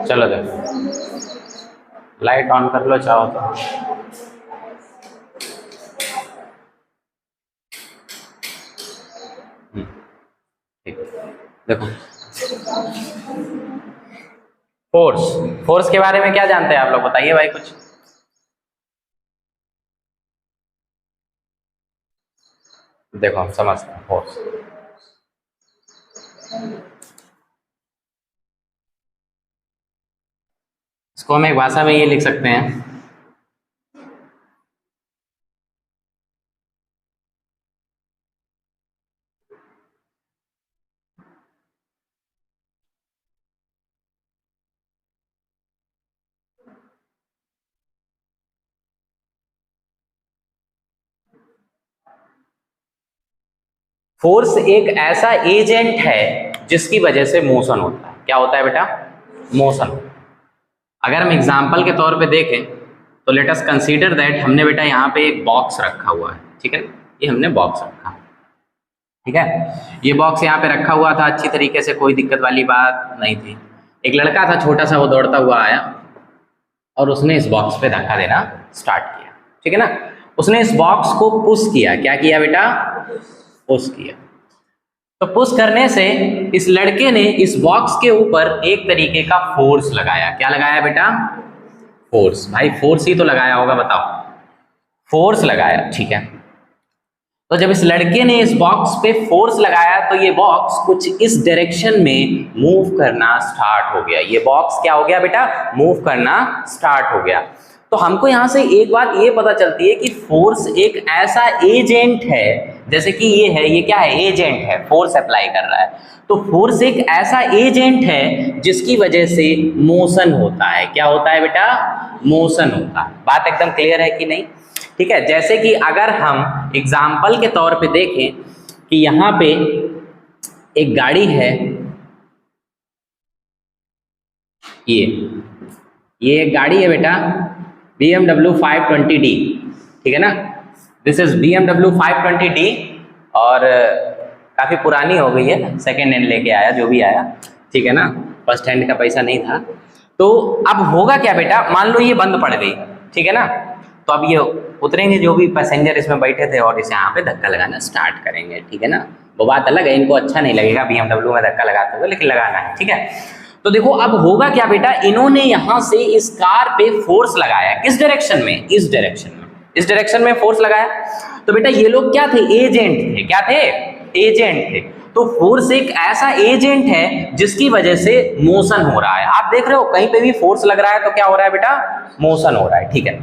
चलो देखो, light on कर लो चाहो तो। ठीक, देखो फोर्स, फोर्स के बारे में क्या जानते हैं आप लोग, बताइए भाई कुछ। देखो हम समझते हैं फोर्स। इसको हम एक भाषा में ये लिख सकते हैं, फोर्स एक ऐसा एजेंट है जिसकी वजह से मोशन होता है। क्या होता है बेटा? मोशन। अगर हम एग्जाम्पल के तौर पे देखें तो लेट अस कंसीडर दैट हमने बेटा यहाँ पे एक बॉक्स रखा हुआ है, ठीक है ना, ये हमने बॉक्स रखा, ठीक है, ये बॉक्स यहाँ पे रखा हुआ था अच्छी तरीके से, कोई दिक्कत वाली बात नहीं थी। एक लड़का था छोटा सा, वो दौड़ता हुआ आया और उसने इस बॉक्स पे धक्का देना स्टार्ट किया, ठीक है ना। उसने इस बॉक्स को पुश किया। क्या किया बेटा? पुश किया। तो पुश करने से इस लड़के ने इस बॉक्स के ऊपर एक तरीके का फोर्स लगाया। क्या लगाया बेटा? फोर्स। भाई फोर्स ही तो लगाया होगा, बताओ, फोर्स लगाया, ठीक है। तो जब इस लड़के ने इस बॉक्स पे फोर्स लगाया तो ये बॉक्स कुछ इस डायरेक्शन में मूव करना स्टार्ट हो गया। ये बॉक्स क्या हो गया बेटा? मूव करना स्टार्ट हो गया। तो हमको यहाँ से एक बात ये पता चलती है कि फोर्स एक ऐसा एजेंट है, जैसे कि ये है, ये क्या है? एजेंट है, फोर्स अप्लाई कर रहा है। तो फोर्स एक ऐसा एजेंट है जिसकी वजह से मोशन होता है। क्या होता है बेटा? मोशन होता है। बात एकदम क्लियर है कि नहीं? ठीक है। जैसे कि अगर हम एग्जाम्पल के तौर पे देखें कि यहाँ पे एक गाड़ी है, ये एक गाड़ी है बेटा, BMW 520D, ठीक है ना। दिस इज BMW 520D और काफ़ी पुरानी हो गई है, सेकेंड हैंड लेके आया जो भी आया, ठीक है ना, फर्स्ट हैंड का पैसा नहीं था। तो अब होगा क्या बेटा? मान लो ये बंद पड़ गई, ठीक है ना, तो अब ये उतरेंगे जो भी पैसेंजर इसमें बैठे थे और इसे यहाँ पे धक्का लगाना स्टार्ट करेंगे, ठीक है ना। वो बात अलग है, इनको अच्छा नहीं लगेगा BMW में धक्का लगाते हुए, लेकिन लगाना है, ठीक है। तो देखो अब होगा क्या बेटा? इन्होंने यहाँ से इस कार पे फोर्स लगाया। किस डायरेक्शन में? इस डायरेक्शन में, इस डायरेक्शन में फोर्स लगाया। तो बेटा ये लोग क्या थे? एजेंट थे। क्या थे? एजेंट थे। तो फोर्स एक ऐसा एजेंट है जिसकी वजह से मोशन हो रहा है। आप देख रहे हो कहीं पे भी फोर्स लग रहा है तो क्या हो रहा है बेटा? मोशन हो रहा है, ठीक है।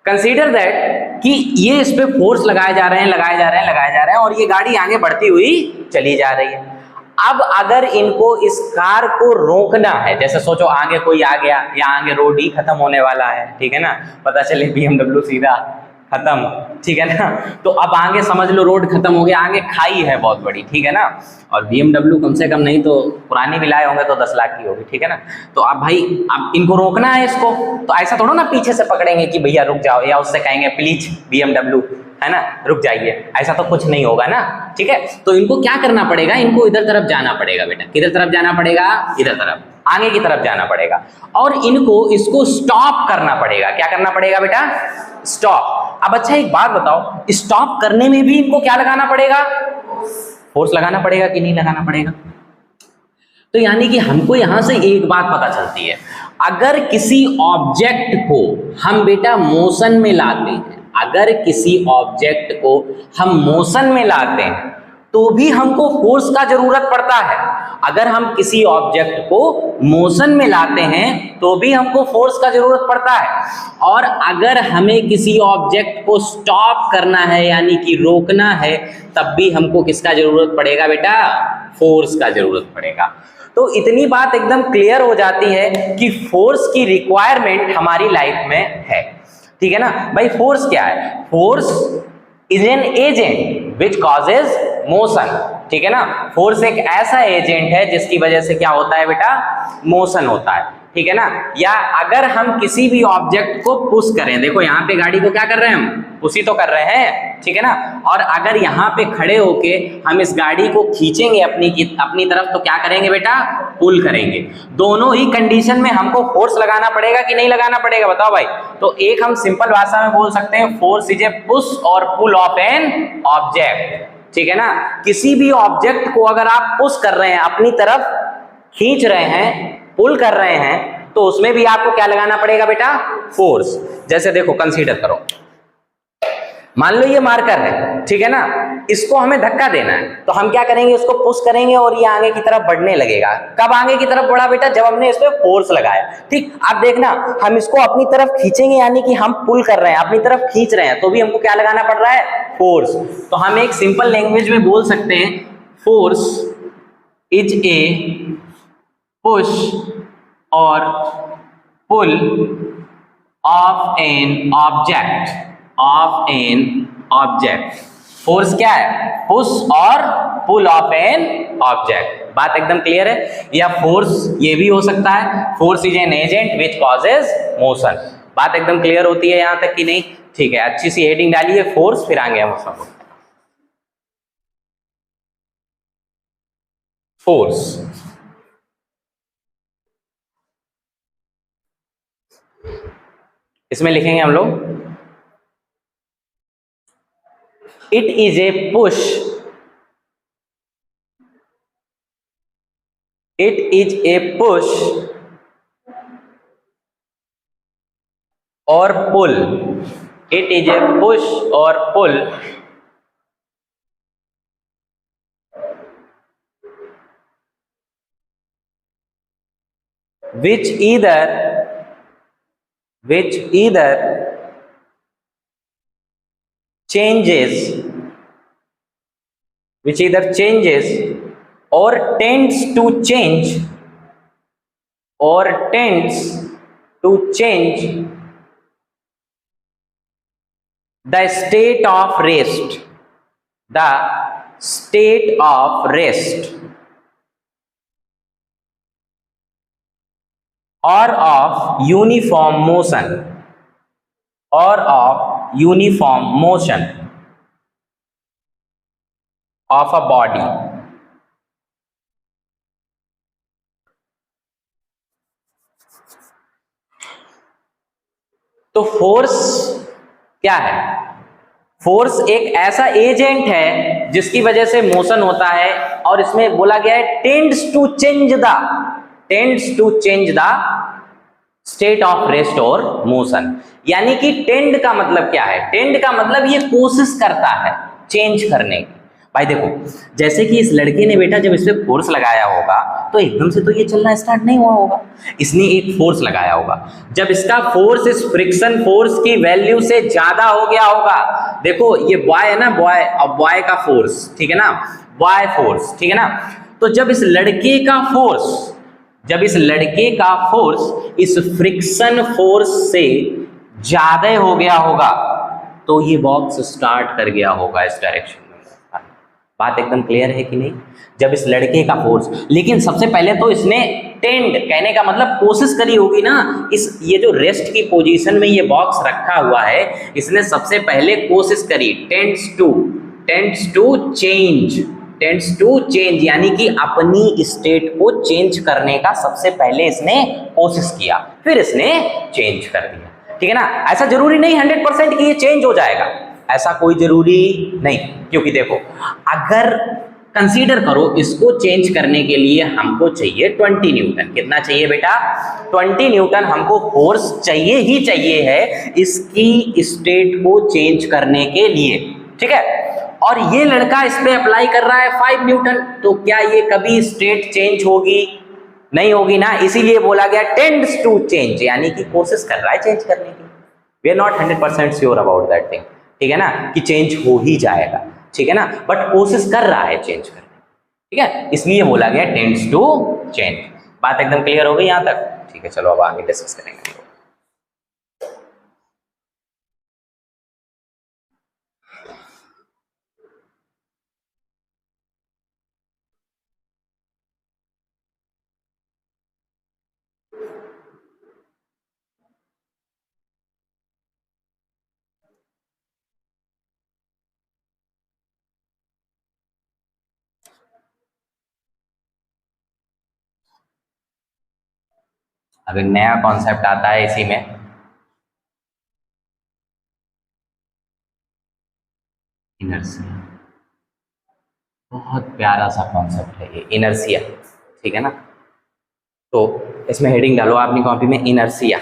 कंसीडर दैट कि ये इस पे फोर्स लगाए जा रहे हैं, लगाए जा रहे हैं, लगाए जा रहे हैं और ये गाड़ी आगे बढ़ती हुई चली जा रही है। अब अगर इनको इस कार को रोकना है, जैसे सोचो आगे कोई आ गया या आगे रोड ही खत्म होने वाला है, ठीक है ना, पता चले BMW सीधा खत्म, ठीक है ना, तो अब आगे समझ लो रोड खत्म हो गया, आगे खाई है बहुत बड़ी, ठीक है ना, और BMW कम से कम नहीं तो पुरानी भी लाए होंगे तो 10 लाख की होगी, ठीक है ना। तो अब भाई अब इनको रोकना है इसको, तो ऐसा थोड़ा ना पीछे से पकड़ेंगे कि भैया रुक जाओ, या उससे कहेंगे प्लीज BMW, है ना, रुक जाइए, ऐसा तो कुछ नहीं होगा ना, ठीक है। तो इनको क्या करना पड़ेगा? इनको इधर तरफ जाना पड़ेगा बेटा। किधर तरफ जाना पड़ेगा? इधर तरफ, आगे की तरफ जाना पड़ेगा और इनको इसको स्टॉप करना पड़ेगा। क्या करना पड़ेगा बेटा? स्टॉप। अब अच्छा एक बात बताओ, स्टॉप करने में भी इनको क्या लगाना पड़ेगा? फोर्स लगाना पड़ेगा कि नहीं लगाना पड़ेगा? तो यानी कि हमको यहां से एक बात पता चलती है, अगर किसी ऑब्जेक्ट को हम बेटा मोशन में लाते हैं, अगर किसी ऑब्जेक्ट को हम मोशन में लाते हैं तो भी हमको फोर्स का जरूरत पड़ता है। अगर हम किसी ऑब्जेक्ट को मोशन में लाते हैं तो भी हमको फोर्स का जरूरत पड़ता है, और अगर हमें किसी ऑब्जेक्ट को स्टॉप करना है यानी कि रोकना है तब भी हमको किसका जरूरत पड़ेगा बेटा? फोर्स का जरूरत पड़ेगा। तो इतनी बात एकदम क्लियर हो जाती है कि फोर्स की रिक्वायरमेंट हमारी लाइफ में है, ठीक है ना भाई। फोर्स क्या है? Force is an agent which causes motion, ठीक है ना। फोर्स एक ऐसा एजेंट है जिसकी वजह से क्या होता है बेटा? मोशन होता है। ठीक है ना। या अगर हम किसी भी ऑब्जेक्ट को पुश करें, देखो यहाँ पे गाड़ी को क्या कर रहे हैं हम, पुश ही तो कर रहे हैं, ठीक है ना। और अगर यहाँ पे खड़े होके हम इस गाड़ी को खींचेंगे अपनी तरफ, तो क्या करेंगे बेटा, पुल करेंगे। दोनों ही कंडीशन में हमको फोर्स लगाना पड़ेगा कि नहीं लगाना पड़ेगा, बताओ भाई। तो एक हम सिंपल भाषा में बोल सकते हैं, फोर्स इज ए पुश और पुल ऑफ एन ऑब्जेक्ट, ठीक है ना। किसी भी ऑब्जेक्ट को अगर आप पुश कर रहे हैं, अपनी तरफ खींच रहे हैं, पुल कर रहे हैं, तो उसमें भी आपको क्या लगाना पड़ेगा बेटा, फोर्स। जैसे देखो कंसीडर करो, मान लो ये मार्कर है, ठीक है ना, इसको हमें धक्का देना है, तो हम क्या करेंगे, उसको पुश करेंगे और ये आगे की तरफ बढ़ने लगेगा। कब आगे की तरफ बढ़ा बेटा, जब हमने इस पे फोर्स लगाया, ठीक। अब देखना, हम इसको अपनी तरफ खींचेंगे, यानी कि हम पुल कर रहे हैं, अपनी तरफ खींच रहे हैं, तो भी हमको क्या लगाना पड़ रहा है, फोर्स। तो हम एक सिंपल लैंग्वेज में बोल सकते हैं, फोर्स इज ए पुश और पुल ऑफ एन ऑब्जेक्ट, फोर्स क्या है, पुश और पुल ऑफ एन ऑब्जेक्ट। बात एकदम क्लियर है। या फोर्स ये भी हो सकता है, force is an agent which causes motion. बात एकदम क्लियर होती है यहां तक कि नहीं, ठीक है। अच्छी सी हेडिंग डालिए फोर्स, फिर आगे हम उसको फोर्स। इसमें लिखेंगे हम लोग, it is a push, it is a push और पुल, इट इज ए पुश और पुल which either changes or tends to change the state of rest or of uniform motion of a body। तो force क्या है, force एक ऐसा agent है जिसकी वजह से मोशन होता है, और इसमें बोला गया है tends to change the state of rest और मोशन। यानी कि टेंड का मतलब क्या है, टेंड का मतलब ये कोशिश करता है चेंज करने की। भाई देखो, जैसे कि इस लड़के ने बेटा जब इस पे फोर्स लगाया होगा, तो एकदम से तो ये चलना स्टार्ट नहीं हुआ होगा, इसने एक फोर्स लगाया होगा। जब इसका फोर्स इस फ्रिक्शन फोर्स की वैल्यू से ज्यादा हो गया होगा, देखो ये बॉय है ना, बॉय, अब बॉय का फोर्स, ठीक है ना, बॉय फोर्स, ठीक है ना। तो जब इस लड़के का फोर्स इस फ्रिक्शन फोर्स से ज्यादा हो गया होगा, तो ये बॉक्स स्टार्ट कर गया होगा इस डायरेक्शन में। बात एकदम क्लियर है कि नहीं। जब इस लड़के का फोर्स, लेकिन सबसे पहले तो इसने टेंड, कहने का मतलब कोशिश करी होगी ना, ये जो रेस्ट की पोजीशन में ये बॉक्स रखा हुआ है, इसने सबसे पहले कोशिश करी, टेंड्स टू चेंज, यानी कि अपनी स्टेट को चेंज करने का सबसे पहले इसने कोशिश किया, फिर इसने चेंज कर दिया, ठीक है ना। ऐसा जरूरी नहीं 100% कि ये चेंज हो जाएगा, ऐसा कोई जरूरी नहीं, क्योंकि देखो अगर कंसीडर करो, इसको चेंज करने के लिए हमको चाहिए 20 न्यूटन। कितना चाहिए बेटा, 20 न्यूटन हमको फोर्स चाहिए ही चाहिए है इसकी स्टेट को चेंज करने के लिए, ठीक है। और ये लड़का इस पे अप्लाई कर रहा है 5 न्यूटन, तो क्या ये कभी स्टेट चेंज होगी, नहीं होगी ना। इसीलिए बोला गया टेंड्स टू चेंज, यानी कि कोशिश कर रहा है चेंज करने की। We are not 100% sure about that thing, ठीक है ना, कि चेंज हो ही जाएगा, ठीक है ना, बट कोशिश कर रहा है चेंज करने, ठीक है, इसलिए बोला गया टेंड्स टू चेंज। बात एकदम क्लियर हो गई यहां तक, ठीक है। चलो अब आगे डिस्कस करेंगे। अब एक नया कॉन्सेप्ट आता है इसी में, इनर्शिया। बहुत प्यारा सा कॉन्सेप्ट है ये इनर्शिया, ठीक है ना। तो इसमें हेडिंग डालो अपनी कॉपी में, इनर्शिया।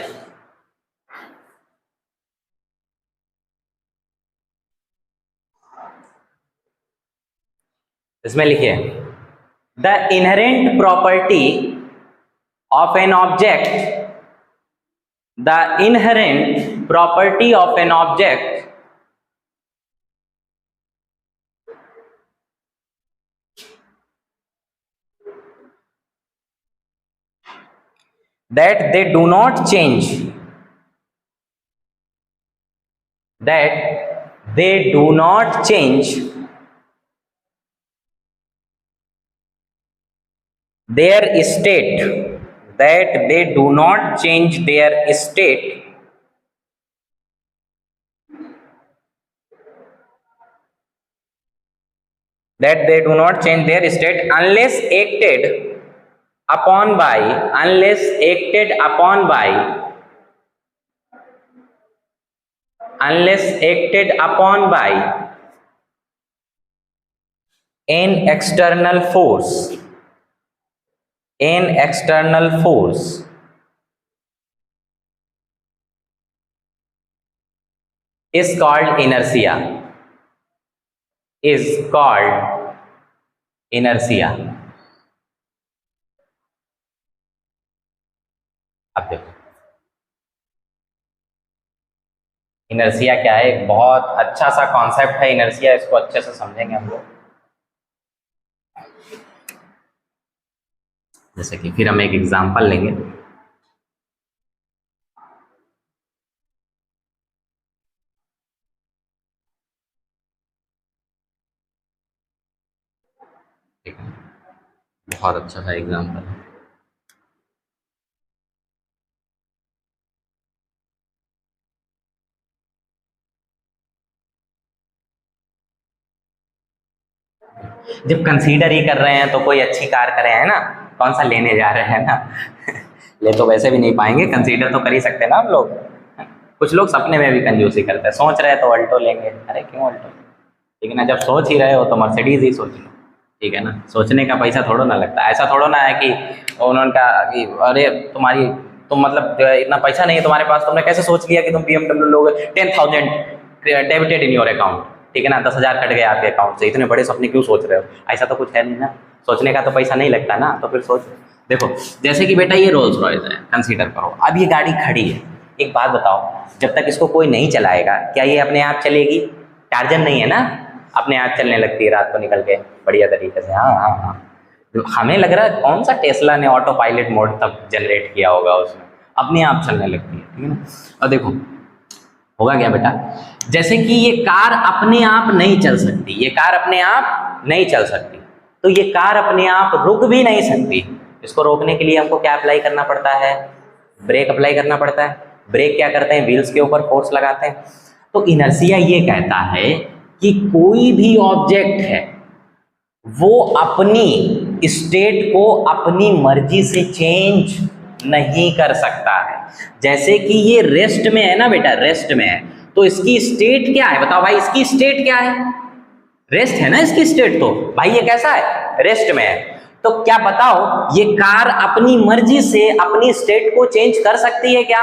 इसमें लिखिए, the inherent property of an object, the inherent property of an object that they do not change, that they do not change their state, that they do not change their state that they do not change their state unless acted upon by, unless acted upon by, unless acted upon by an external force, an external force is called inertia, is called inertia। अब देखो inertia क्या है, एक बहुत अच्छा सा concept है inertia, इसको अच्छे से समझेंगे हम लोग। जैसे कि फिर हम एक एग्जांपल लेंगे, ठीक है, बहुत अच्छा सा एग्जांपल है। जब कंसीडर ही कर रहे हैं तो कोई अच्छी कार करें, है ना, कौन सा लेने जा रहे हैं ना ले तो वैसे भी नहीं पाएंगे, कंसीडर तो कर ही सकते हैं ना हम लोग। कुछ लोग सपने में भी कंजूसी करते हैं, सोच रहे हैं तो अल्टो लेंगे, अरे क्यों अल्टो, ठीक है ना। जब सोच ही रहे हो तो मर्सिडीज ही सोच लो, ठीक है ना। सोचने का पैसा थोड़ा ना लगता, ऐसा थोड़ा ना है कि उन्होंने कहा कि अरे तुम मतलब इतना पैसा नहीं है तुम्हारे पास, तुमने कैसे सोच लिया कि तुम BMW लोगे, 10,000 डेबिटेड इन योर अकाउंट, ठीक है ना, 10,000 कट गए आपके अकाउंट से, इतने बड़े सपने क्यों सोच रहे हो, ऐसा तो कुछ है नहीं ना। सोचने का तो पैसा नहीं लगता ना, तो फिर सोच। देखो जैसे कि बेटा ये रोल्स रॉयस है, कंसीडर करो, अब ये गाड़ी खड़ी है, एक बात बताओ, जब तक इसको कोई नहीं चलाएगा क्या ये अपने आप चलेगी? टार्जन नहीं है ना, अपने आप चलने लगती है रात को निकल के बढ़िया तरीके से। हाँ हाँ हाँ, हमें लग रहा है कौन सा टेस्ला ने ऑटो पायलट मोड तब जनरेट किया होगा, उसमें अपने आप चलने लगती है, ठीक है ना। और देखो होगा क्या बेटा, जैसे कि ये कार अपने आप नहीं चल सकती, ये कार अपने आप नहीं चल सकती, तो ये कार अपने आप रुक भी नहीं सकती। इसको रोकने के लिए हमको क्या अप्लाई करना पड़ता है? ब्रेक अप्लाई करना पड़ता है। ब्रेक क्या करते हैं? व्हील्स के ऊपर फोर्स लगाते हैं। तो इनर्शिया ये कहता है कि कोई भी ऑब्जेक्ट है वो अपनी स्टेट को अपनी मर्जी से चेंज नहीं कर सकता है। जैसे कि ये रेस्ट में है ना बेटा, रेस्ट में है, तो इसकी स्टेट क्या है बताओ भाई, इसकी स्टेट क्या है? रेस्ट है ना इसकी स्टेट, तो भाई ये कैसा है? रेस्ट में है। तो क्या बताओ ये कार अपनी मर्जी से अपनी स्टेट को चेंज कर सकती है क्या?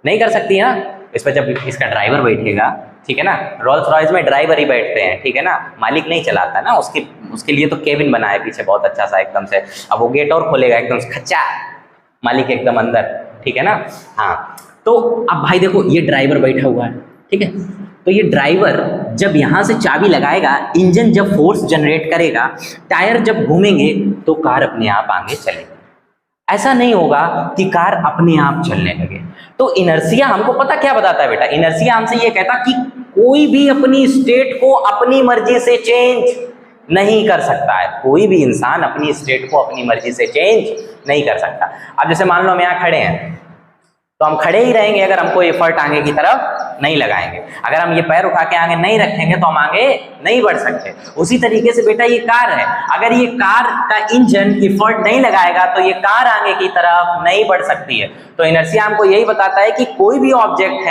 नहीं कर सकती है ना। इस पर जब इसका ड्राइवर बैठेगा, ठीक है ना, रोल्स रॉयस में ड्राइवर ही बैठते हैं, ठीक है ना, मालिक नहीं चलाता ना, उसके लिए तो केबिन बना है पीछे बहुत अच्छा सा एकदम से, अब वो गेट और खोलेगा एकदम से खच्चा, मालिक एकदम अंदर, ठीक है ना। हाँ, तो अब भाई देखो ये ड्राइवर बैठा हुआ है, ठीक है, तो ये ड्राइवर जब यहाँ से चाबी लगाएगा, इंजन जब फोर्स जनरेट करेगा, टायर जब घूमेंगे तो कार अपने आप आगे चलेगी। ऐसा नहीं होगा कि कार अपने आप चलने लगे। तो इनर्शिया हमको पता क्या बताता है बेटा, इनर्शिया हमसे ये कहता कि कोई भी अपनी स्टेट को अपनी मर्जी से चेंज नहीं कर सकता है, कोई भी इंसान अपनी स्टेट को अपनी मर्जी से चेंज नहीं कर सकता। अब जैसे मान लो हम यहाँ खड़े हैं, तो हम खड़े ही रहेंगे अगर हमको एफर्ट आगे की तरफ नहीं लगाएंगे। अगर हम ये पैर उठा के आगे नहीं रखेंगे तो हम आगे नहीं बढ़ सकते। उसी तरीके से बेटा ये कार है, अगर ये कार का इंजन एफर्ट नहीं लगाएगा तो ये कार आगे की तरफ नहीं बढ़ सकती है। तो इनर्शिया हमको यही बताता है कि कोई भी ऑब्जेक्ट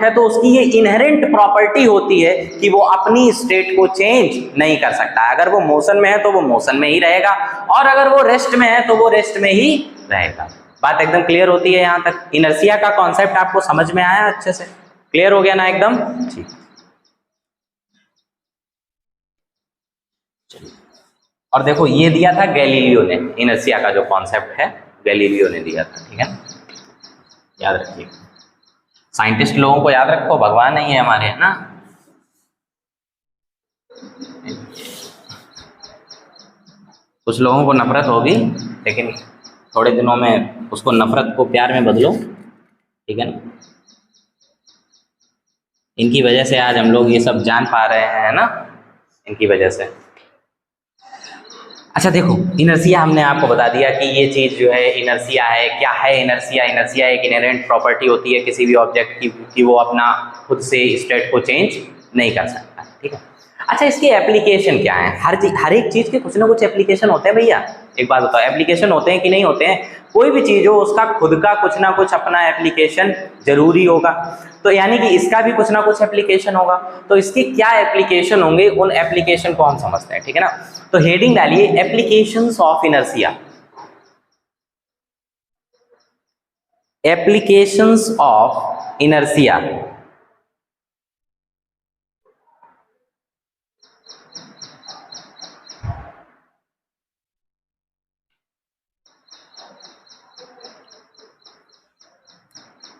है तो उसकी ये इनहेरेंट प्रॉपर्टी होती है कि वो अपनी स्टेट को चेंज नहीं कर सकता। अगर वो मोशन में है तो वो मोशन में ही रहेगा, और अगर वो रेस्ट में है तो वो रेस्ट में ही रहेगा। बात एकदम क्लियर होती है यहाँ तक? इनर्शिया का कॉन्सेप्ट आपको समझ में आया? अच्छे से क्लियर हो गया ना एकदम? ठीक, चलिए। और देखो ये दिया था गैलीलियो ने, इनर्शिया का जो कॉन्सेप्ट है गैलीलियो ने दिया था, ठीक है, याद रखिए। साइंटिस्ट लोगों को याद रखो, भगवान नहीं है हमारे, है ना। कुछ लोगों को नफरत होगी, लेकिन थोड़े दिनों में उसको नफरत को प्यार में बदलो, ठीक है ना। इनकी वजह से आज हम लोग ये सब जान पा रहे हैं ना, इनकी वजह से। अच्छा देखो, इनर्शिया हमने आपको बता दिया कि ये चीज़ जो है इनर्शिया है। क्या है इनर्शिया? इनर्शिया एक इनहेरेंट प्रॉपर्टी होती है किसी भी ऑब्जेक्ट की कि वो अपना खुद से स्टेट को चेंज नहीं कर सकता, ठीक है। अच्छा, इसके एप्लीकेशन क्या है? हर एक चीज़ के कुछ ना कुछ एप्लीकेशन होते हैं भैया। एक बात बताओ, एप्लीकेशन होते हैं कि नहीं होते हैं? कोई भी चीज़ हो उसका खुद का कुछ ना कुछ अपना एप्लीकेशन जरूरी होगा, तो यानी कि इसका भी कुछ ना कुछ एप्लीकेशन होगा। तो इसके क्या एप्लीकेशन होंगे, उन एप्लीकेशन को हम समझते हैं, ठीक है ना। तो हेडिंग डालिए applications of inertia. Applications of inertia.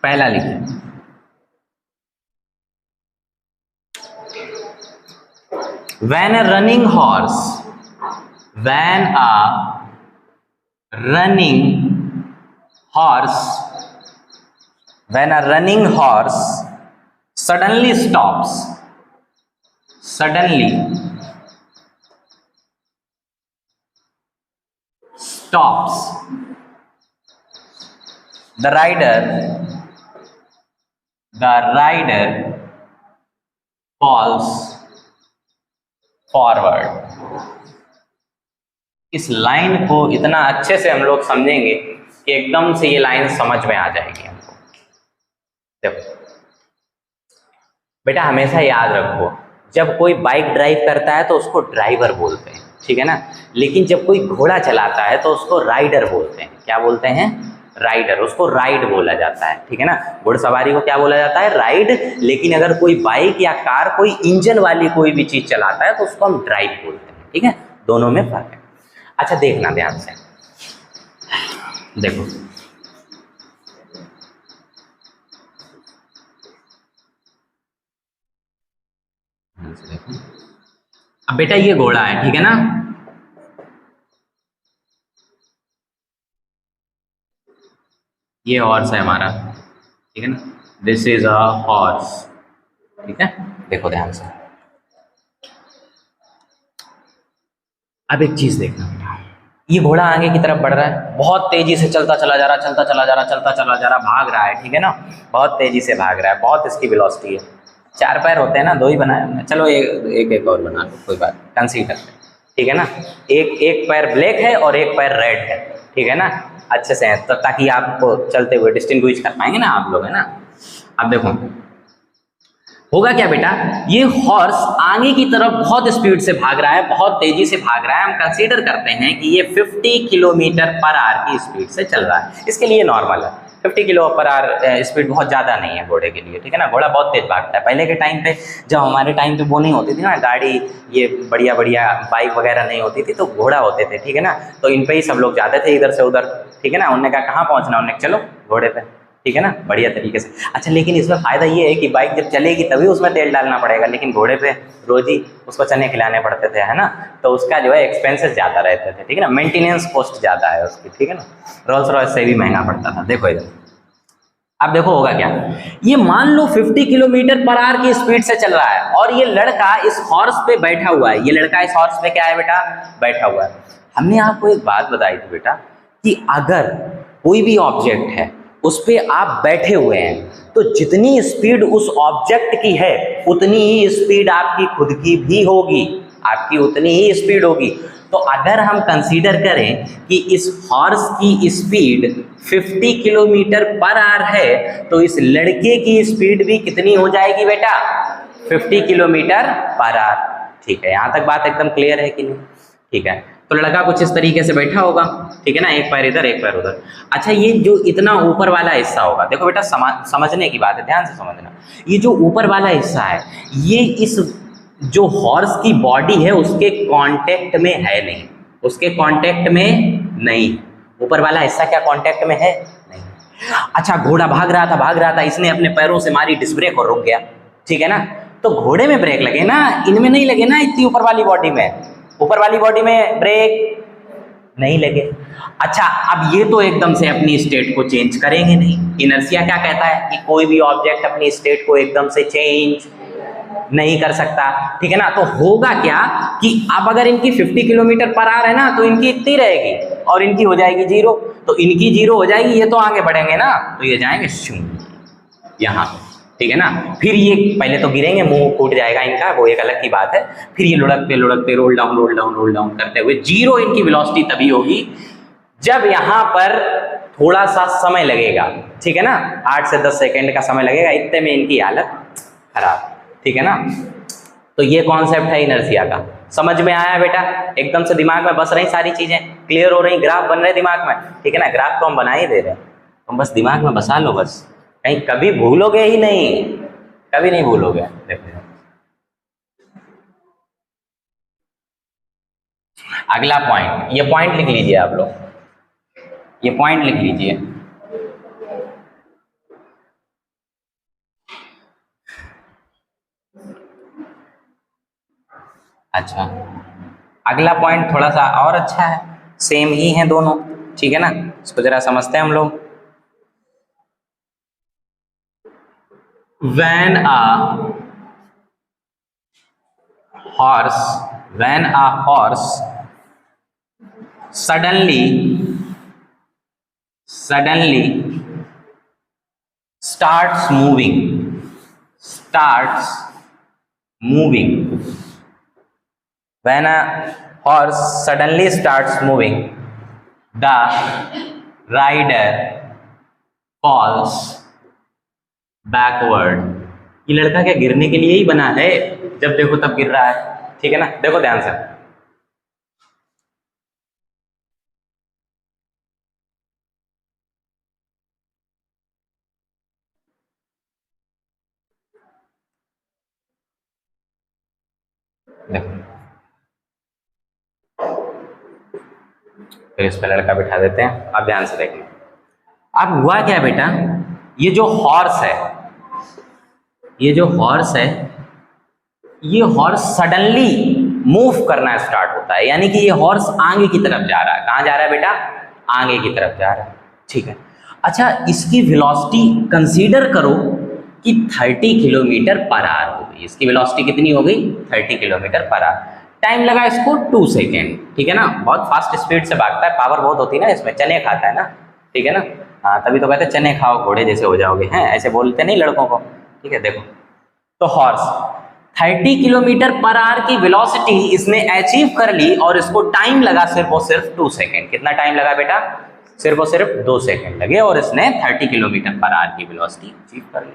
पहला लिखिए, when a running horse suddenly stops, the rider falls forward। इस लाइन को इतना अच्छे से हम लोग समझेंगे कि एकदम से ये लाइन समझ में आ जाएगी हमको। देखो बेटा, हमेशा याद रखो, जब कोई बाइक ड्राइव करता है तो उसको ड्राइवर बोलते हैं, ठीक है ना। लेकिन जब कोई घोड़ा चलाता है तो उसको राइडर बोलते हैं। क्या बोलते हैं? राइडर। उसको राइड बोला जाता है, ठीक है ना। घुड़सवारी को क्या बोला जाता है? राइड। लेकिन अगर कोई बाइक या कार कोई इंजन वाली कोई भी चीज चलाता है तो उसको हम ड्राइव बोलते हैं, ठीक है। दोनों में फर्क है। अच्छा देखना ध्यान से, देखो अब बेटा ये घोड़ा है, ठीक है ना। ये हॉर्स है हमारा, ठीक है ना। दिस इज अ हॉर्स, ठीक है। देखो ध्यान से, अब एक चीज देखना बेटा, ये घोड़ा आगे की तरफ बढ़ रहा है, बहुत तेजी से चलता चला जा रहा, भाग रहा है, ठीक है ना। बहुत तेजी से भाग रहा है, बहुत इसकी वेलोसिटी है। 4 पैर होते हैं ना, 2 ही बनाए हमने, चलो एक और बना लो, कोई बात कंसीडर, ठीक है ना। एक पैर ब्लैक है और एक पैर रेड है, ठीक है ना। अच्छे से है तो ताकि आपको चलते हुए डिस्टिंग्विश कर पाएंगे ना आप लोग, है ना। अब देखो होगा क्या बेटा, ये हॉर्स आगे की तरफ बहुत स्पीड से भाग रहा है, बहुत तेजी से भाग रहा है। हम कंसीडर करते हैं कि ये 50 किलोमीटर पर आवर की स्पीड से चल रहा है। इसके लिए नॉर्मल है, 50 किलो पर आवर स्पीड बहुत ज़्यादा नहीं है घोड़े के लिए, ठीक है ना। घोड़ा बहुत तेज भागता है। पहले के टाइम पे, जब हमारे टाइम पे वो नहीं होती थी ना गाड़ी, ये बढ़िया बाइक वगैरह नहीं होती थी, तो घोड़ा होते थे, ठीक है ना। तो इन पे ही सब लोग जाते थे इधर से उधर, ठीक है ना। उन्होंने कहा कहाँ पहुँचना, उन्होंने चलो घोड़े पे, ठीक है ना, बढ़िया तरीके से। अच्छा लेकिन इसमें फ़ायदा ये है कि बाइक जब चलेगी तभी उसमें तेल डालना पड़ेगा, लेकिन घोड़े पे रोज ही उसको चने खिलाने पड़ते थे, है ना। तो उसका जो है एक्सपेंसेस ज़्यादा रहते थे, ठीक है ना। मेंटेनेंस कॉस्ट ज़्यादा है उसकी, ठीक है ना। रोल्स रॉयस से भी महंगा पड़ता था। देखो इधर, अब देखो होगा क्या, ये मान लो 50 किलोमीटर पर आवर की स्पीड से चल रहा है और ये लड़का इस हॉर्स पे बैठा हुआ है। ये लड़का इस हॉर्स पे क्या है बेटा, बैठा हुआ है। हमने आपको एक बात बताई थी बेटा कि अगर कोई भी ऑब्जेक्ट है उस पे आप बैठे हुए हैं, तो जितनी स्पीड उस ऑब्जेक्ट की है उतनी ही स्पीड आपकी खुद की भी होगी, आपकी उतनी ही स्पीड होगी। तो अगर हम कंसीडर करें कि इस हॉर्स की स्पीड 50 किलोमीटर पर आवर है, तो इस लड़के की स्पीड भी कितनी हो जाएगी बेटा? 50 किलोमीटर पर आवर। ठीक है, यहाँ तक बात एकदम क्लियर है कि नहीं? ठीक है, तो लड़का कुछ इस तरीके से बैठा होगा, ठीक है ना, एक पैर इधर एक पैर उधर। अच्छा, ये जो इतना ऊपर वाला हिस्सा होगा, देखो बेटा समझने की बात है, ध्यान से समझना। ये जो ऊपर वाला हिस्सा है, ये इस जो हॉर्स की बॉडी है उसके कांटेक्ट में है नहीं, उसके कांटेक्ट में नहीं। ऊपर वाला हिस्सा क्या कांटेक्ट में है? नहीं। अच्छा, घोड़ा भाग रहा था, इसने अपने पैरों से मारी डिस्क ब्रेक और रुक गया, ठीक है ना। तो घोड़े में ब्रेक लगे ना, इनमें नहीं लगे ना, इतनी ऊपर वाली बॉडी में, ऊपर वाली बॉडी में ब्रेक नहीं लगे। अच्छा, अब ये तो एकदम से अपनी स्टेट को चेंज करेंगे नहीं। इनर्शिया क्या कहता है कि कोई भी ऑब्जेक्ट अपनी स्टेट को एकदम से चेंज नहीं कर सकता, ठीक है ना। तो होगा क्या कि अब अगर इनकी 50 किलोमीटर पर आवर है ना, तो इनकी इतनी रहेगी और इनकी हो जाएगी 0। तो इनकी 0 हो जाएगी, ये तो आगे बढ़ेंगे ना, तो ये जाएंगे यहाँ, ठीक है ना। फिर ये पहले तो गिरेंगे, मुंह फूट जाएगा इनका, वो एक अलग की बात है। फिर ये लुढ़कते रोल डाउन करते हुए 0 इनकी वेलोसिटी तभी होगी जब यहाँ पर थोड़ा सा समय लगेगा, ठीक है ना, 8 से 10 सेकेंड का समय लगेगा, इतने में इनकी हालत खराब, ठीक है ना। तो ये कॉन्सेप्ट है इनर्शिया का। समझ में आया बेटा? एकदम से दिमाग में बस रही सारी चीजें, क्लियर हो रही, ग्राफ बन रहे दिमाग में, ठीक है ना। ग्राफ तो हम बना ही दे रहे हैं, तुम बस दिमाग में बसा लो, बस कहीं कभी भूलोगे ही नहीं, कभी नहीं भूलोगे। अगला पॉइंट, ये पॉइंट लिख लीजिए आप लोग, ये पॉइंट लिख लीजिए। अच्छा, अगला पॉइंट थोड़ा सा और अच्छा है, सेम ही है दोनों, ठीक है ना। इसको जरा समझते हैं हम लोग। when a horse suddenly starts moving, when a horse suddenly starts moving, the rider falls backward। ये लड़का क्या गिरने के लिए ही बना है? जब देखो तब गिर रहा है, ठीक है ना। देखो ध्यान से, देखो, फिर इस पर लड़का बिठा देते हैं, आप ध्यान से देखिए। अब हुआ क्या बेटा, ये जो हॉर्स है, ये हॉर्स सडनली मूव करना स्टार्ट होता है, यानी कि ये हॉर्स आगे की तरफ जा रहा है। कहाँ जा रहा है बेटा? आगे की तरफ जा रहा है, ठीक है। अच्छा, इसकी वेलोसिटी कंसीडर करो कि 30 किलोमीटर पर आवर हो गई। इसकी वेलोसिटी कितनी हो गई? 30 किलोमीटर पर आवर। टाइम लगा इसको 2 सेकेंड, ठीक है ना। बहुत फास्ट स्पीड से भागता है, पावर बहुत होती है ना इसमें, चने खाता है ना, ठीक है ना। हाँ, तभी तो कहते हैं चने खाओ घोड़े जैसे हो जाओगे, हैं ऐसे बोलते नहीं लड़कों को, ठीक है। देखो, तो हॉर्स 30 किलोमीटर पर आवर की वेलोसिटी इसने अचीव कर ली और इसको टाइम लगा सिर्फ और सिर्फ 2 सेकेंड। कितना टाइम लगा बेटा? सिर्फ और सिर्फ 2 सेकेंड लगे और इसने 30 किलोमीटर पर आवर की वेलोसिटी अचीव कर ली।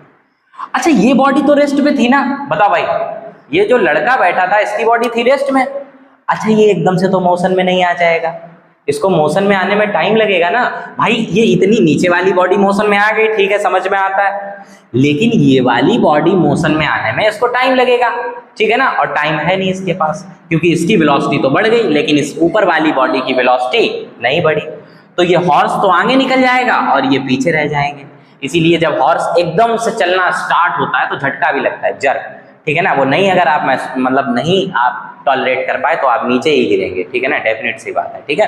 अच्छा, ये बॉडी तो रेस्ट पे थी ना, बताओ भाई, ये जो लड़का बैठा था इसकी बॉडी थी रेस्ट में। अच्छा, ये एकदम से तो मोशन में नहीं आ जाएगा, इसको मोशन में आने में टाइम लगेगा ना भाई। ये इतनी नीचे वाली बॉडी मोशन में आ गई, ठीक है, समझ में आता है, लेकिन ये वाली बॉडी मोशन में आने में इसको टाइम लगेगा, ठीक है ना। और टाइम है नहीं इसके पास, क्योंकि इसकी वेलोसिटी तो बढ़ गई लेकिन इस ऊपर वाली बॉडी की वेलोसिटी नहीं बढ़ी। तो ये हॉर्स तो आगे निकल जाएगा और ये पीछे रह जाएंगे। इसीलिए जब हॉर्स एकदम से चलना स्टार्ट होता है तो झटका भी लगता है, जर्क, ठीक है ना। वो नहीं, अगर आप मतलब नहीं आप टॉलरेट कर पाए तो आप नीचे ही गिरेंगे, ठीक है ना, डेफिनेट सी बात है, ठीक है।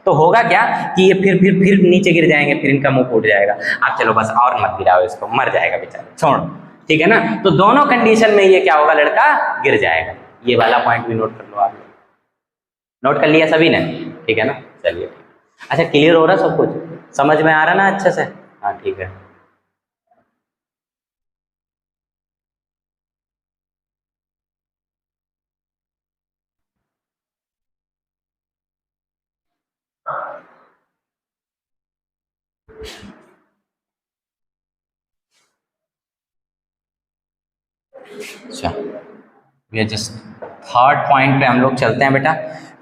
तो होगा क्या कि ये फिर नीचे गिर जाएंगे, फिर इनका मुंह फूट जाएगा। आप चलो बस और मत गिराओ इसको, मर जाएगा बेचारा, छोड़, ठीक है ना। तो दोनों कंडीशन में ये क्या होगा, लड़का गिर जाएगा। ये वाला पॉइंट भी नोट कर लो आप, नोट कर लिया सभी ने, ठीक है ना। चलिए, अच्छा, क्लियर हो रहा सब कुछ, समझ में आ रहा ना अच्छे से, हाँ ठीक है। अच्छा, ये जस्ट थर्ड पॉइंट पे हम लोग चलते हैं बेटा।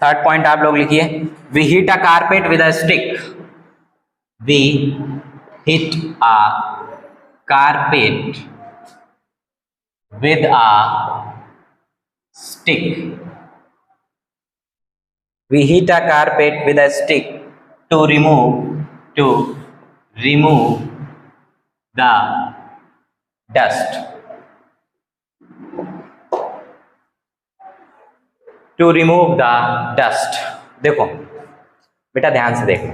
थर्ड पॉइंट आप लोग लिखिए, we hit a carpet with a stick. We hit a carpet with a stick. We heat a carpet with a stick to remove the dust. To remove the dust. देखो बेटा ध्यान से देखो,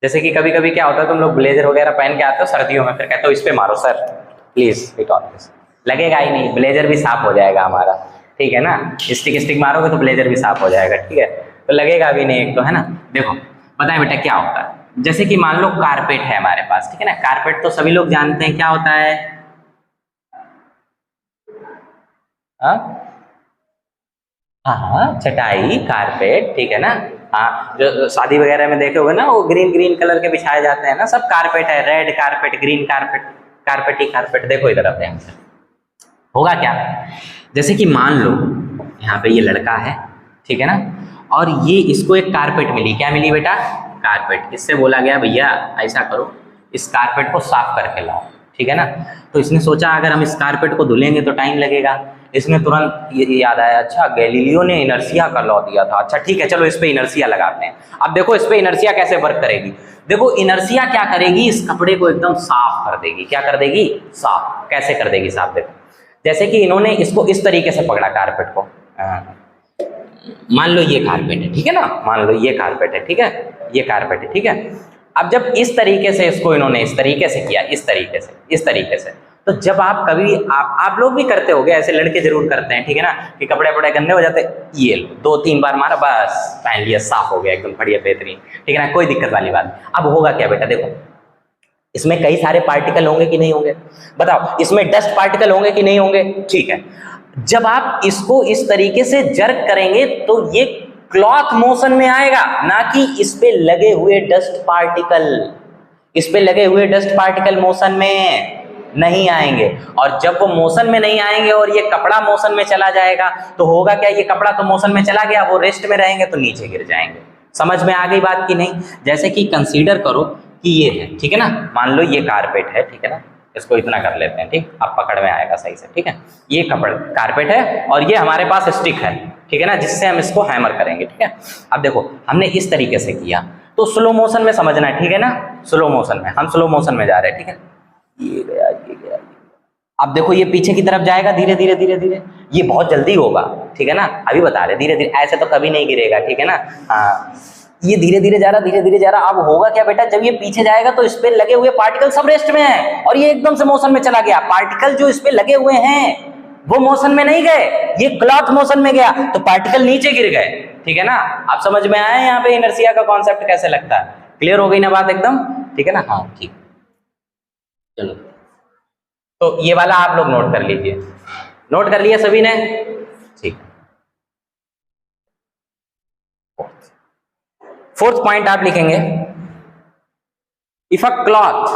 जैसे कि कभी कभी क्या होता है, तुम लोग ब्लेजर वगैरह पहन के आते हो सर्दियों में, फिर कहते हो इस पे मारो sir please hit on this, लगेगा ही नहीं, ब्लेजर भी साफ हो जाएगा हमारा, ठीक है ना। स्टिक स्टिक मारोगे तो ब्लेजर भी साफ हो जाएगा, ठीक है, तो लगेगा भी नहीं एक तो, है ना। देखो बताएं बेटा क्या होता है, जैसे कि मान लो कारपेट है हमारे पास, ठीक है ना। कारपेट तो सभी लोग जानते हैं क्या होता है, हाँ हाँ चटाई कारपेट, ठीक है ना। हाँ जो शादी वगैरह में देखे होगे ना, वो ग्रीन ग्रीन कलर के बिछाए जाते हैं ना, सब कारपेट है, red carpet, green carpet, carpet ही कारपेट। देखो इधर अब ध्यान से, होगा क्या, जैसे कि मान लो यहाँ पे ये लड़का है, ठीक है ना, और ये इसको एक कारपेट मिली, क्या मिली बेटा, कारपेट। इससे बोला गया भैया ऐसा करो, इस कारपेट को साफ करके लाओ, ठीक है ना। तो इसने सोचा अगर हम इस कारपेट को धुलेंगे तो टाइम लगेगा, इसने तुरंत ये याद आया, अच्छा गैलीलियो ने इनर्शिया का लॉ दिया था, अच्छा ठीक है चलो इस पे इनर्शिया लगाते हैं। अब देखो इस पे इनर्शिया कैसे वर्क करेगी, देखो इनर्शिया क्या करेगी, इस कपड़े को एकदम साफ कर देगी, क्या कर देगी, साफ। कैसे कर देगी साफ, देखो जैसे कि इन्होंने इसको इस तरीके से पकड़ा कारपेट को, मान लो ये कारपेट है, ठीक है ना, मान लो ये कारपेट है, ठीक है, ये कारपेट है, ठीक है। अब जब इस तरीके से इसको इन्होंने इस तरीके से किया, इस तरीके से, इस तरीके से, तो जब आप कभी आप लोग भी करते होगे ऐसे, लड़के जरूर करते हैं, ठीक है ना, कि कपड़े वपड़े गंदे हो जाते, ये लो 2-3 बार मारा बस पहन लिया, साफ हो गया एकदम बढ़िया बेहतरीन, ठीक है ना, कोई दिक्कत वाली बात। अब होगा क्या बेटा, देखो इसमें कई सारे पार्टिकल होंगे कि नहीं होंगे, बताओ, इसमें डस्ट पार्टिकल होंगे कि नहीं होंगे, ठीक है। जब आप इसको इस तरीके से जर्क करेंगे तो ये क्लॉथ मोशन में आएगा, ना कि इस पे लगे हुए डस्ट पार्टिकल, इस पे लगे हुए डस्ट पार्टिकल मोशन में नहीं आएंगे। और जब वो मोशन में नहीं आएंगे और ये कपड़ा मोशन में चला जाएगा तो होगा क्या, ये कपड़ा तो मोशन में चला गया, वो रेस्ट में रहेंगे तो नीचे गिर जाएंगे। समझ में आ गई बात की नहीं। जैसे कि कंसीडर करो कि ये है, ठीक है ना, मान लो ये कारपेट है, ठीक है ना, इसको इतना कर लेते हैं, ठीक, अब पकड़ में आएगा सही से, ठीक है। ये कपड़ा कारपेट है और ये हमारे पास स्टिक है, ठीक है ना, जिससे हम इसको हैमर करेंगे, ठीक है। अब देखो हमने इस तरीके से किया तो स्लो मोशन में समझना है, ठीक है ना, स्लो मोशन में, हम स्लो मोशन में जा रहे हैं, ठीक है, ये गया ये गया। अब देखो ये पीछे की तरफ जाएगा धीरे धीरे धीरे धीरे, ये बहुत जल्दी होगा, ठीक है ना, अभी बता रहे धीरे धीरे, ऐसे तो कभी नहीं गिरेगा, ठीक है ना। हाँ ये धीरे धीरे जा रहा, धीरे धीरे जा रहा। अब होगा क्या बेटा, जब ये पीछे जाएगा तो इस पे लगे हुए पार्टिकल सब रेस्ट में हैं और ये एकदम से मोशन में चला गया। पार्टिकल जो इस पे लगे हुए हैं वो मोशन में नहीं गए, ये क्लॉथ मोशन में गया तो पार्टिकल नीचे गिर गए, ठीक है ना। आप समझ में आया यहाँ पे इनर्शिया का कॉन्सेप्ट कैसे लगता है, क्लियर हो गई ना बात एकदम, ठीक है ना। हाँ ठीक, चलो तो ये वाला आप लोग नोट कर लीजिए, नोट कर लिया सभी ने, ठीक। फोर्थ पॉइंट आप लिखेंगे, इफ अ क्लॉथ,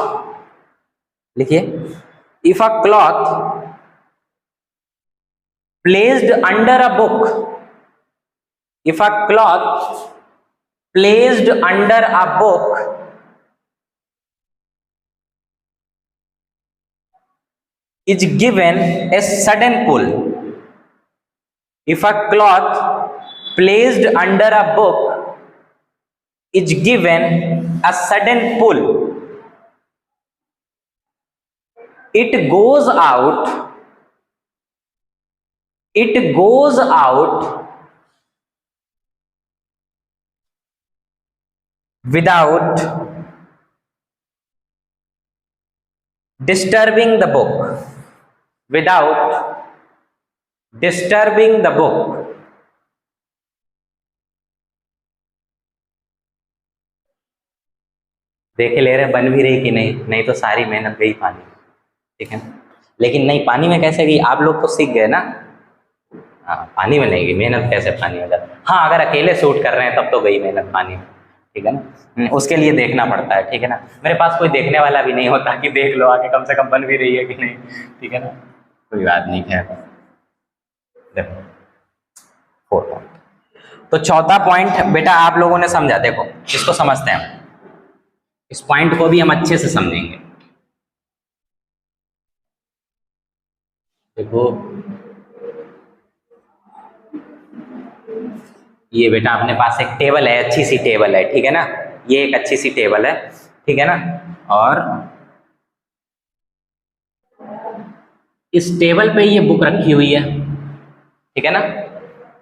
लिखिए, if a cloth placed under a book, if a cloth placed under a book is given a sudden pull, if a cloth placed under a book is given a sudden pull, it goes out, it goes out without disturbing the book, without disturbing the book, देखे ले रहे बन भी रही कि नहीं, नहीं तो सारी मेहनत गई पानी में, ठीक है ना। लेकिन नहीं, पानी में कैसे गई, आप लोग तो सीख गए ना। हाँ, पानी में नहीं गई मेहनत, कैसे पानी में जाती। हाँ, अगर अकेले शूट कर रहे हैं तब तो गई मेहनत पानी में, ठीक है ना। उसके लिए देखना पड़ता है, ठीक है ना। मेरे पास कोई देखने वाला भी नहीं होता कि देख लो आके कम से कम बन भी रही है कि नहीं, ठीक है ना। कोई बात नहीं है। देखो 4 पॉइंट, तो चौथा पॉइंट बेटा आप लोगों ने समझा। देखो इसको समझते हैं, इस पॉइंट को भी हम अच्छे से समझेंगे। देखो ये बेटा अपने पास एक टेबल है, अच्छी सी टेबल है, ठीक है ना। ये एक अच्छी सी टेबल है, ठीक है ना। और इस टेबल पे ये बुक रखी हुई है, ठीक है ना।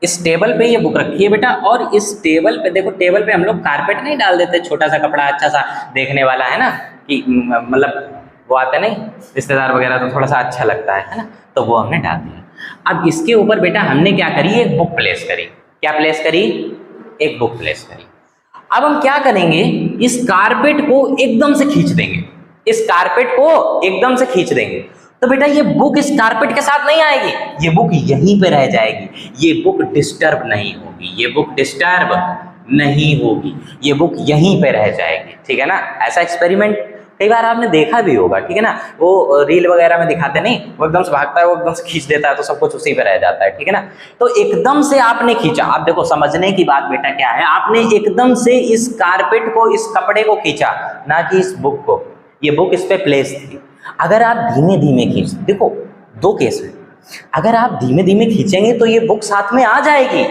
इस टेबल पे ये बुक रखी है बेटा, और इस टेबल पे देखो, टेबल पे हम लोग कारपेट नहीं डाल देते, छोटा सा कपड़ा अच्छा सा देखने वाला, है ना, कि मतलब वो आते नहीं रिश्तेदार वगैरह तो थोड़ा सा अच्छा लगता है ना, तो वो हमने डाल दिया। अब इसके ऊपर बेटा हमने क्या करी, एक बुक प्लेस करी। क्या प्लेस करी, एक बुक प्लेस करी। अब हम क्या करेंगे, इस कारपेट को एकदम से खींच देंगे, इस कारपेट को एकदम से खींच देंगे। तो बेटा ये बुक इस कारपेट के साथ नहीं आएगी, ये बुक यहीं पे रह जाएगी, ये बुक डिस्टर्ब नहीं होगी, ये बुक डिस्टर्ब नहीं होगी, ये बुक यहीं पे रह जाएगी, ठीक है ना। ऐसा एक्सपेरिमेंट कई बार आपने देखा भी होगा, ठीक है ना। वो रील वगैरह में दिखाते नहीं, वो एकदम से भागता है, वो एकदम से खींच देता है, तो सब कुछ उसी पे रह जाता है, ठीक है ना। तो एकदम से आपने खींचा, आप देखो समझने की बात बेटा क्या है, आपने एकदम से इस कारपेट को, इस कपड़े को खींचा, ना कि इस बुक को। ये बुक इस पे प्लेस थी। अगर आप धीमे धीमे खींच, देखो दो केस है, अगर आप धीमे धीमे खींचेंगे तो ये बुक साथ में आ जाएगी,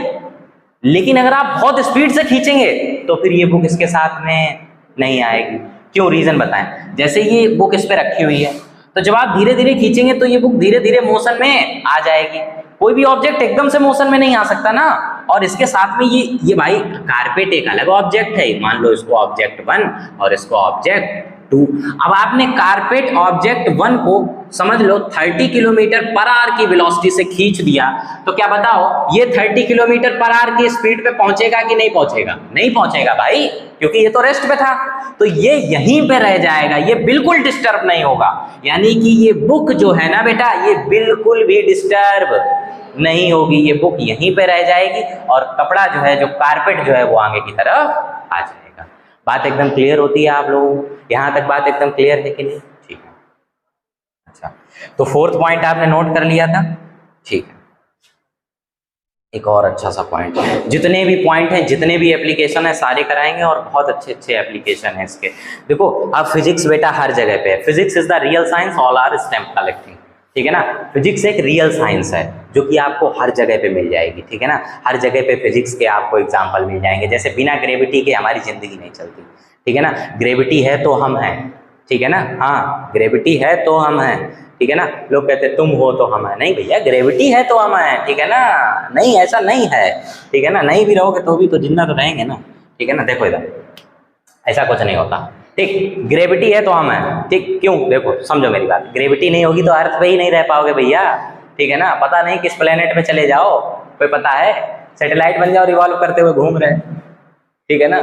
लेकिन अगर आप बहुत स्पीड से खींचेंगे तो फिर ये बुक इसके साथ में नहीं आएगी। क्यों, रीजन बताएं। जैसे ये बुक इस पे रखी हुई है, तो जब आप धीरे धीरे खींचेंगे तो ये बुक धीरे धीरे मोशन में आ जाएगी। कोई भी ऑब्जेक्ट एकदम से मोशन में नहीं आ सकता ना। और इसके साथ में ये भाई कारपेट एक अलग ऑब्जेक्ट है, मान लो इसको ऑब्जेक्ट 1 और इसको ऑब्जेक्ट 2। अब आपने कारपेट ऑब्जेक्ट 1 को समझ लो 30 किलोमीटर पर आवर की वेलोसिटी से खींच दिया, तो क्या बताओ ये 30 किलोमीटर पर आवर की स्पीड पे पहुंचेगा कि नहीं पहुंचेगा? नहीं पहुंचेगा भाई, क्योंकि ये तो रेस्ट पे था। तो ये यहीं पे रह जाएगा, ये बिल्कुल डिस्टर्ब नहीं होगा। यानी कि ये बुक जो है ना बेटा, ये बिल्कुल भी डिस्टर्ब नहीं होगी, ये बुक यहीं पे रह जाएगी, और कपड़ा जो है, जो कारपेट जो है, वो आगे की तरफ आ जाएगा। बात एकदम क्लियर होती है आप लोगों को? यहां तक बात एकदम क्लियर है कि नहीं? ठीक है। अच्छा, तो 4th पॉइंट आपने नोट कर लिया था, ठीक है। एक और अच्छा सा पॉइंट, जितने भी पॉइंट हैं, जितने भी एप्लीकेशन है, सारे कराएंगे, और बहुत अच्छे अच्छे एप्लीकेशन है इसके। देखो अब फिजिक्स बेटा हर जगह पे है, physics is the real science, all are stamp collecting, ठीक है ना। फिजिक्स एक रियल साइंस है जो कि आपको हर जगह पे मिल जाएगी, ठीक है ना। हर जगह पे फिजिक्स के आपको एग्जाम्पल मिल जाएंगे। जैसे बिना ग्रेविटी के हमारी जिंदगी नहीं चलती, ठीक है ना। ग्रेविटी है तो हम हैं, ठीक है ना। हाँ, ग्रेविटी है तो हम हैं, ठीक है ना। लोग कहते हैं तुम हो तो हम हैं, नहीं भैया, ग्रेविटी है तो हम हैं, ठीक है ना। नहीं, ऐसा नहीं है, ठीक है ना। नहीं भी रहोगे तो भी तो जिंदा तो रहेंगे ना, ठीक है ना। देखो इधर, ऐसा कुछ नहीं होता, ठीक। ग्रेविटी है तो हम हैं, ठीक। क्यों, देखो समझो मेरी बात, ग्रेविटी नहीं होगी तो अर्थ पे ही नहीं रह पाओगे भैया, ठीक है ना। पता नहीं किस प्लेनेट पे चले जाओ, कोई पता है? सैटेलाइट बन जाओ, रिवॉल्व करते हुए घूम रहे, ठीक है ना।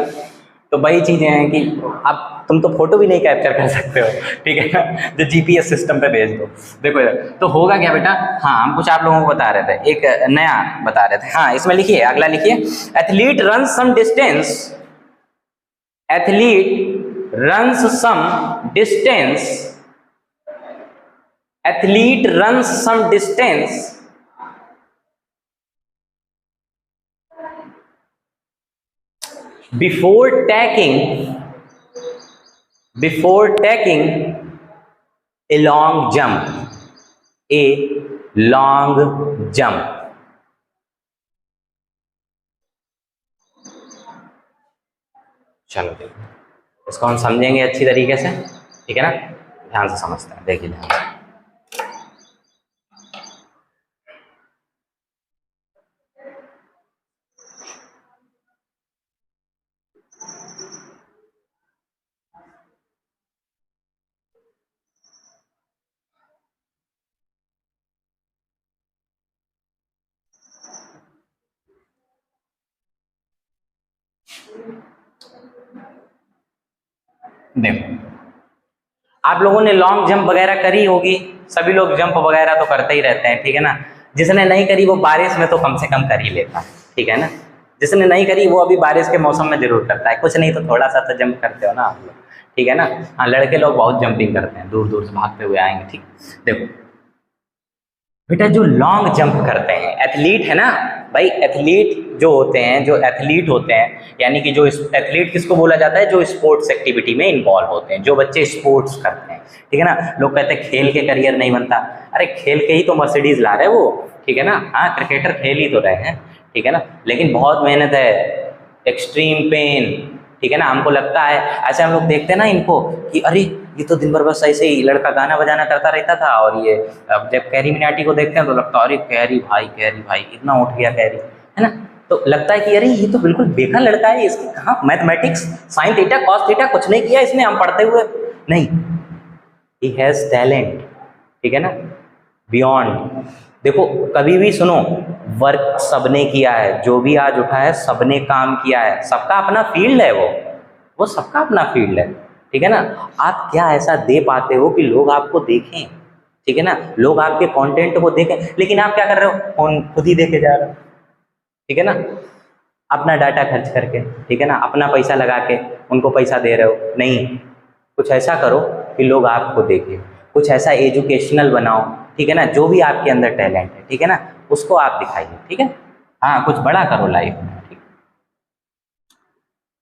तो वही चीजें हैं कि अब तुम तो फोटो भी नहीं कैप्चर कर सकते हो, ठीक है ना, जो जीपीएस सिस्टम पे भेज दो। देखो यार, तो होगा क्या बेटा, हाँ हम कुछ आप लोगों को बता रहे थे, एक नया बता रहे थे। हाँ, इसमें लिखिए, अगला लिखिए, athlete run some distance, athlete runs some distance, athlete runs some distance before taking a long jump, a long jump। चलो देखो, इसको हम समझेंगे अच्छी तरीके से, ठीक है ना। ध्यान से समझते हैं, देखिए ध्यान से। देखो आप लोगों ने लॉन्ग जंप वगैरह करी होगी, सभी लोग जंप वगैरह तो करते ही रहते हैं, ठीक है ना। जिसने नहीं करी वो बारिश में तो कम से कम कर ही लेता है, ठीक है ना। जिसने नहीं करी वो अभी बारिश के मौसम में जरूर करता है, कुछ नहीं तो थोड़ा सा तो जंप करते हो ना आप लोग, ठीक है ना। हाँ, लड़के लोग बहुत जंपिंग करते हैं, दूर दूर से भागते हुए आएंगे, ठीक। देखो बेटा, जो लॉन्ग जंप करते हैं एथलीट है ना भाई, एथलीट जो होते हैं, जो एथलीट होते हैं, यानी कि जो एथलीट किसको बोला जाता है, जो स्पोर्ट्स एक्टिविटी में इन्वॉल्व होते हैं, जो बच्चे स्पोर्ट्स करते हैं, ठीक है ना। लोग कहते हैं खेल के करियर नहीं बनता, अरे खेल के ही तो मर्सिडीज ला रहे वो, ठीक है ना। हाँ, क्रिकेटर खेल ही तो रहे हैं, ठीक है ना, लेकिन बहुत मेहनत है, एक्सट्रीम पेन, ठीक है ना। हमको लगता है ऐसे, हम लोग देखते हैं ना इनको कि अरे ये तो दिन भर बस ऐसे ही लड़का गाना बजाना करता रहता था, और ये अब जब कैरी मिनाटी को देखते हैं तो लगता है अरे कैरी भाई इतना उठ गया कैरी, है ना। तो लगता है कि अरे ये तो बिल्कुल बेकार लड़का है, इसकी कहाँ mathematics sine theta cos theta कुछ नहीं किया इसने, हम पढ़ते हुए नहीं। ही हैज़ टैलेंट, ठीक है ना, बियॉन्ड। देखो कभी भी सुनो, वर्क सबने किया है, जो भी आज उठा है सबने काम किया है, सबका अपना फील्ड है, वो सबका अपना फील्ड है, ठीक है ना। आप क्या ऐसा दे पाते हो कि लोग आपको देखें, ठीक है ना, लोग आपके कंटेंट को देखें, लेकिन आप क्या कर रहे हो, फोन खुद ही देखे जा रहे हो, ठीक है ना, अपना डाटा खर्च करके, ठीक है ना, अपना पैसा लगा के उनको पैसा दे रहे हो। नहीं, कुछ ऐसा करो कि लोग आपको देखें, कुछ ऐसा एजुकेशनल बनाओ, ठीक है ना, जो भी आपके अंदर टैलेंट है, ठीक है ना, उसको आप दिखाइए, ठीक है। हाँ, कुछ बड़ा करो लाइफ में, ठीक।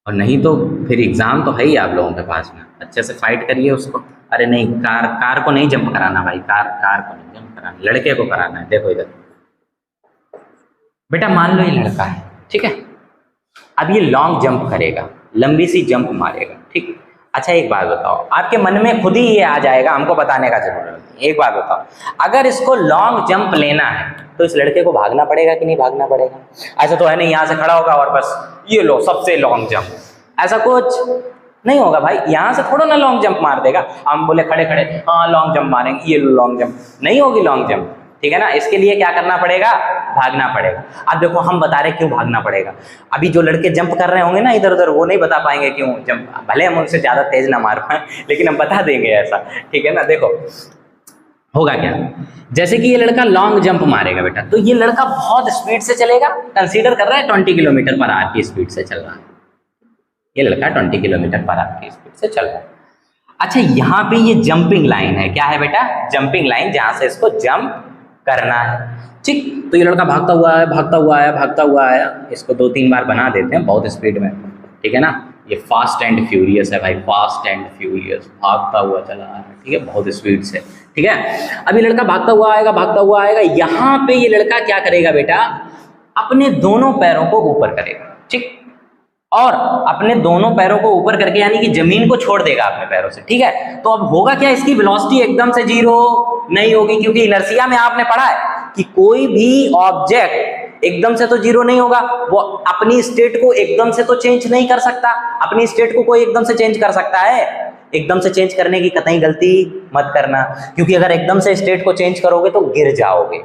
और नहीं तो फिर एग्जाम तो है ही आप लोगों के पास में, अच्छे से फाइट करिए उसको। अरे नहीं, कार को नहीं जंप कराना भाई, कार को नहीं जंप कराना, लड़के को कराना है। देखो इधर बेटा, मान लो ये लड़का है, ठीक है, अब ये लॉन्ग जंप करेगा, लंबी सी जंप मारेगा, ठीक। अच्छा एक बात बताओ, आपके मन में खुद ही ये आ जाएगा, हमको बताने का जरूरत नहीं। एक बात बताओ, अगर इसको लॉन्ग जंप लेना है तो इस लड़के को भागना पड़ेगा कि नहीं भागना पड़ेगा? ऐसा तो है नहीं यहाँ से खड़ा होगा और बस ये लो सबसे लॉन्ग जंप, ऐसा कुछ नहीं होगा भाई। यहाँ से थोड़ा ना लॉन्ग जंप मार देगा, हम बोले खड़े खड़े हाँ लॉन्ग जंप मारेंगे, ये लो लॉन्ग जंप, नहीं होगी लॉन्ग जंप, ठीक है ना। इसके लिए क्या करना पड़ेगा, भागना पड़ेगा। अब देखो हम बता रहे क्यों भागना पड़ेगा। अभी जो लड़के जंप कर रहे होंगे ना इधर उधर, वो नहीं बता पाएंगे क्यों जंप, भले हम उनसे ज़्यादा तेज ना मार पाए लेकिन हम बता देंगे ऐसा, ठीक है ना। देखो होगा क्या, जैसे कि ये लड़का लॉन्ग जंप मारेगा बेटा, तो ये लड़का बहुत स्पीड से चलेगा, कंसीडर कर रहा है 20 किलोमीटर पर आवर की स्पीड से चल रहा है, ये लड़का 20 किलोमीटर पर आवर की स्पीड से चल रहा है। अच्छा यहाँ पे ये जंपिंग लाइन है, क्या है बेटा, जंपिंग लाइन, जहाँ से इसको जंप करना है, ठीक। तो ये लड़का भागता हुआ आया, इसको 2-3 बार बना देते हैं बहुत स्पीड में, ठीक है ना। ये फास्ट एंड फ्यूरियस है भाई, फास्ट एंड फ्यूरियस, भागता हुआ चला आ रहा है, ठीक है, बहुत स्पीड से, ठीक है। अब ये लड़का भागता हुआ आएगा, यहाँ पे ये लड़का क्या करेगा बेटा, अपने दोनों पैरों को ऊपर करेगा, ठीक, और अपने दोनों पैरों को ऊपर करके यानी कि जमीन को छोड़ देगा अपने पैरों से, ठीक है। तो अब होगा क्या, इसकी वेलोसिटी एकदम से जीरो नहीं होगी, क्योंकि इनर्शिया में आपने पढ़ा है कि कोई भी ऑब्जेक्ट एकदम से तो जीरो नहीं होगा, वो अपनी स्टेट को एकदम से तो चेंज नहीं कर सकता। अपनी स्टेट को कोई एकदम से चेंज कर सकता है? एकदम से चेंज करने की कतई गलती मत करना, क्योंकि अगर एकदम से स्टेट को चेंज करोगे तो गिर जाओगे।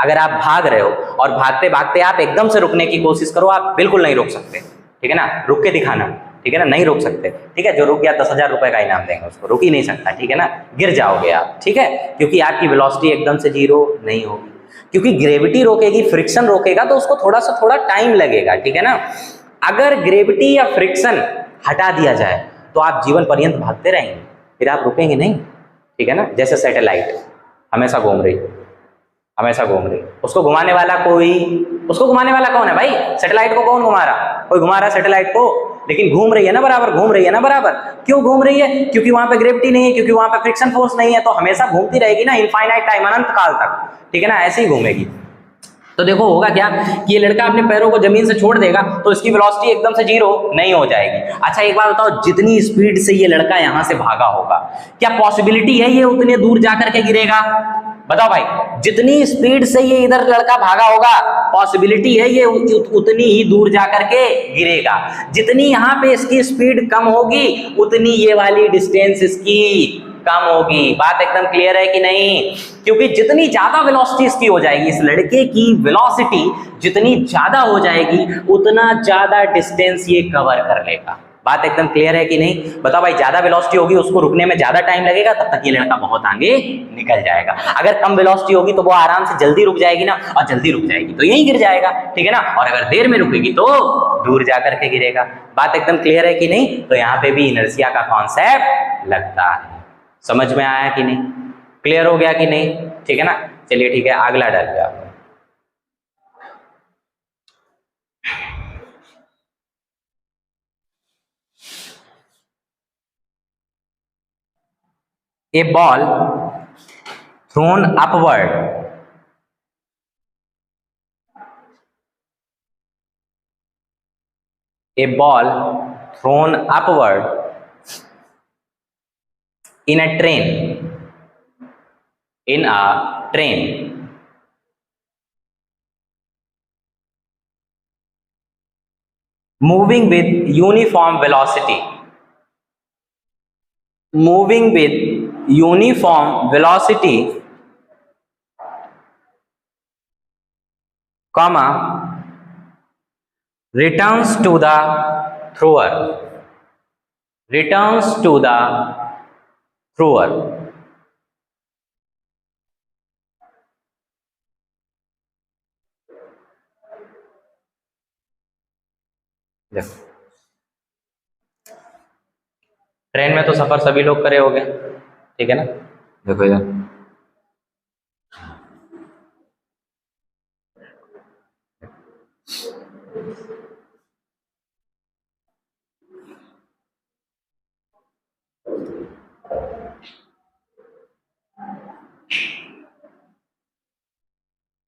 अगर आप भाग रहे हो और भागते भागते आप एकदम से रुकने की कोशिश करो, आप बिल्कुल नहीं रुक सकते, ठीक है ना, रुक के दिखाना, ठीक है ना, नहीं रुक सकते, ठीक है। जो रुक गया 10,000 रुपए का इनाम देंगे उसको, रुक ही नहीं सकता, ठीक है ना, गिर जाओगे आप, ठीक है, क्योंकि आपकी वेलोसिटी एकदम से जीरो नहीं होगी, क्योंकि ग्रेविटी रोकेगी, फ्रिक्शन रोकेगा, तो उसको थोड़ा टाइम लगेगा, ठीक है ना। अगर ग्रेविटी या फ्रिक्शन हटा दिया जाए तो आप जीवन पर्यंत भागते रहेंगे, फिर आप रुकेंगे नहीं, ठीक है ना। जैसे सैटेलाइट हमेशा घूम रही, उसको घुमाने वाला कौन है भाई, सैटेलाइट को कौन घुमा रहा, कोई घुमा रहा सैटेलाइट को, लेकिन घूम रही है ना बराबर, क्यों घूम रही है, क्योंकि वहां पे ग्रेविटी नहीं है, क्योंकि वहां पे फ्रिक्शन फोर्स नहीं है, तो हमेशा घूमती रहेगी ना, इनफाइनाइट टाइम, अनंत काल तक, ठीक है ना, ऐसे ही घूमेगी। तो देखो होगा क्या कि ये लड़का अपने पैरों को जमीन से छोड़ देगा तो इसकी वेलोसिटी एकदम से जीरो नहीं हो जाएगी। अच्छा एक बात बताओ, जितनी स्पीड से ये लड़का यहाँ से भागा होगा, क्या पॉसिबिलिटी है ये उतने दूर जाकर के गिरेगा? बताओ भाई, जितनी स्पीड से ये इधर लड़का भागा होगा, पॉसिबिलिटी है ये उतनी ही दूर जाकर के गिरेगा। जितनी यहाँ पे इसकी स्पीड कम होगी उतनी ये वाली डिस्टेंस इसकी कम होगी। बात एकदम क्लियर है कि नहीं? क्योंकि जितनी ज्यादा वेलोसिटी इसकी हो जाएगी, इस लड़के की वेलोसिटी जितनी ज्यादा हो जाएगी उतना ज्यादा डिस्टेंस ये कवर कर लेगा। बात एकदम क्लियर है कि नहीं? बताओ भाई, ज्यादा वेलोसिटी होगी उसको रुकने में ज्यादा टाइम लगेगा, तब तक ये लड़का बहुत आगे निकल जाएगा। अगर कम वेलोसिटी होगी तो वो आराम से जल्दी रुक जाएगी ना, और जल्दी रुक जाएगी तो यहीं गिर जाएगा, ठीक है ना। और अगर देर में रुकेगी तो दूर जाकर के गिरेगा। बात एकदम क्लियर है कि नहीं? तो यहाँ पे भी इनर्शिया का कॉन्सेप्ट लगता है। समझ में आया कि नहीं? क्लियर हो गया कि नहीं? ठीक है ना। चलिए ठीक है, अगला डर गया। A ball thrown upward a ball thrown upward in a train moving with uniform velocity comma returns to the thrower देखो, ट्रेन में तो सफर सभी लोग करे होंगे, ठीक है ना। देखो इधर,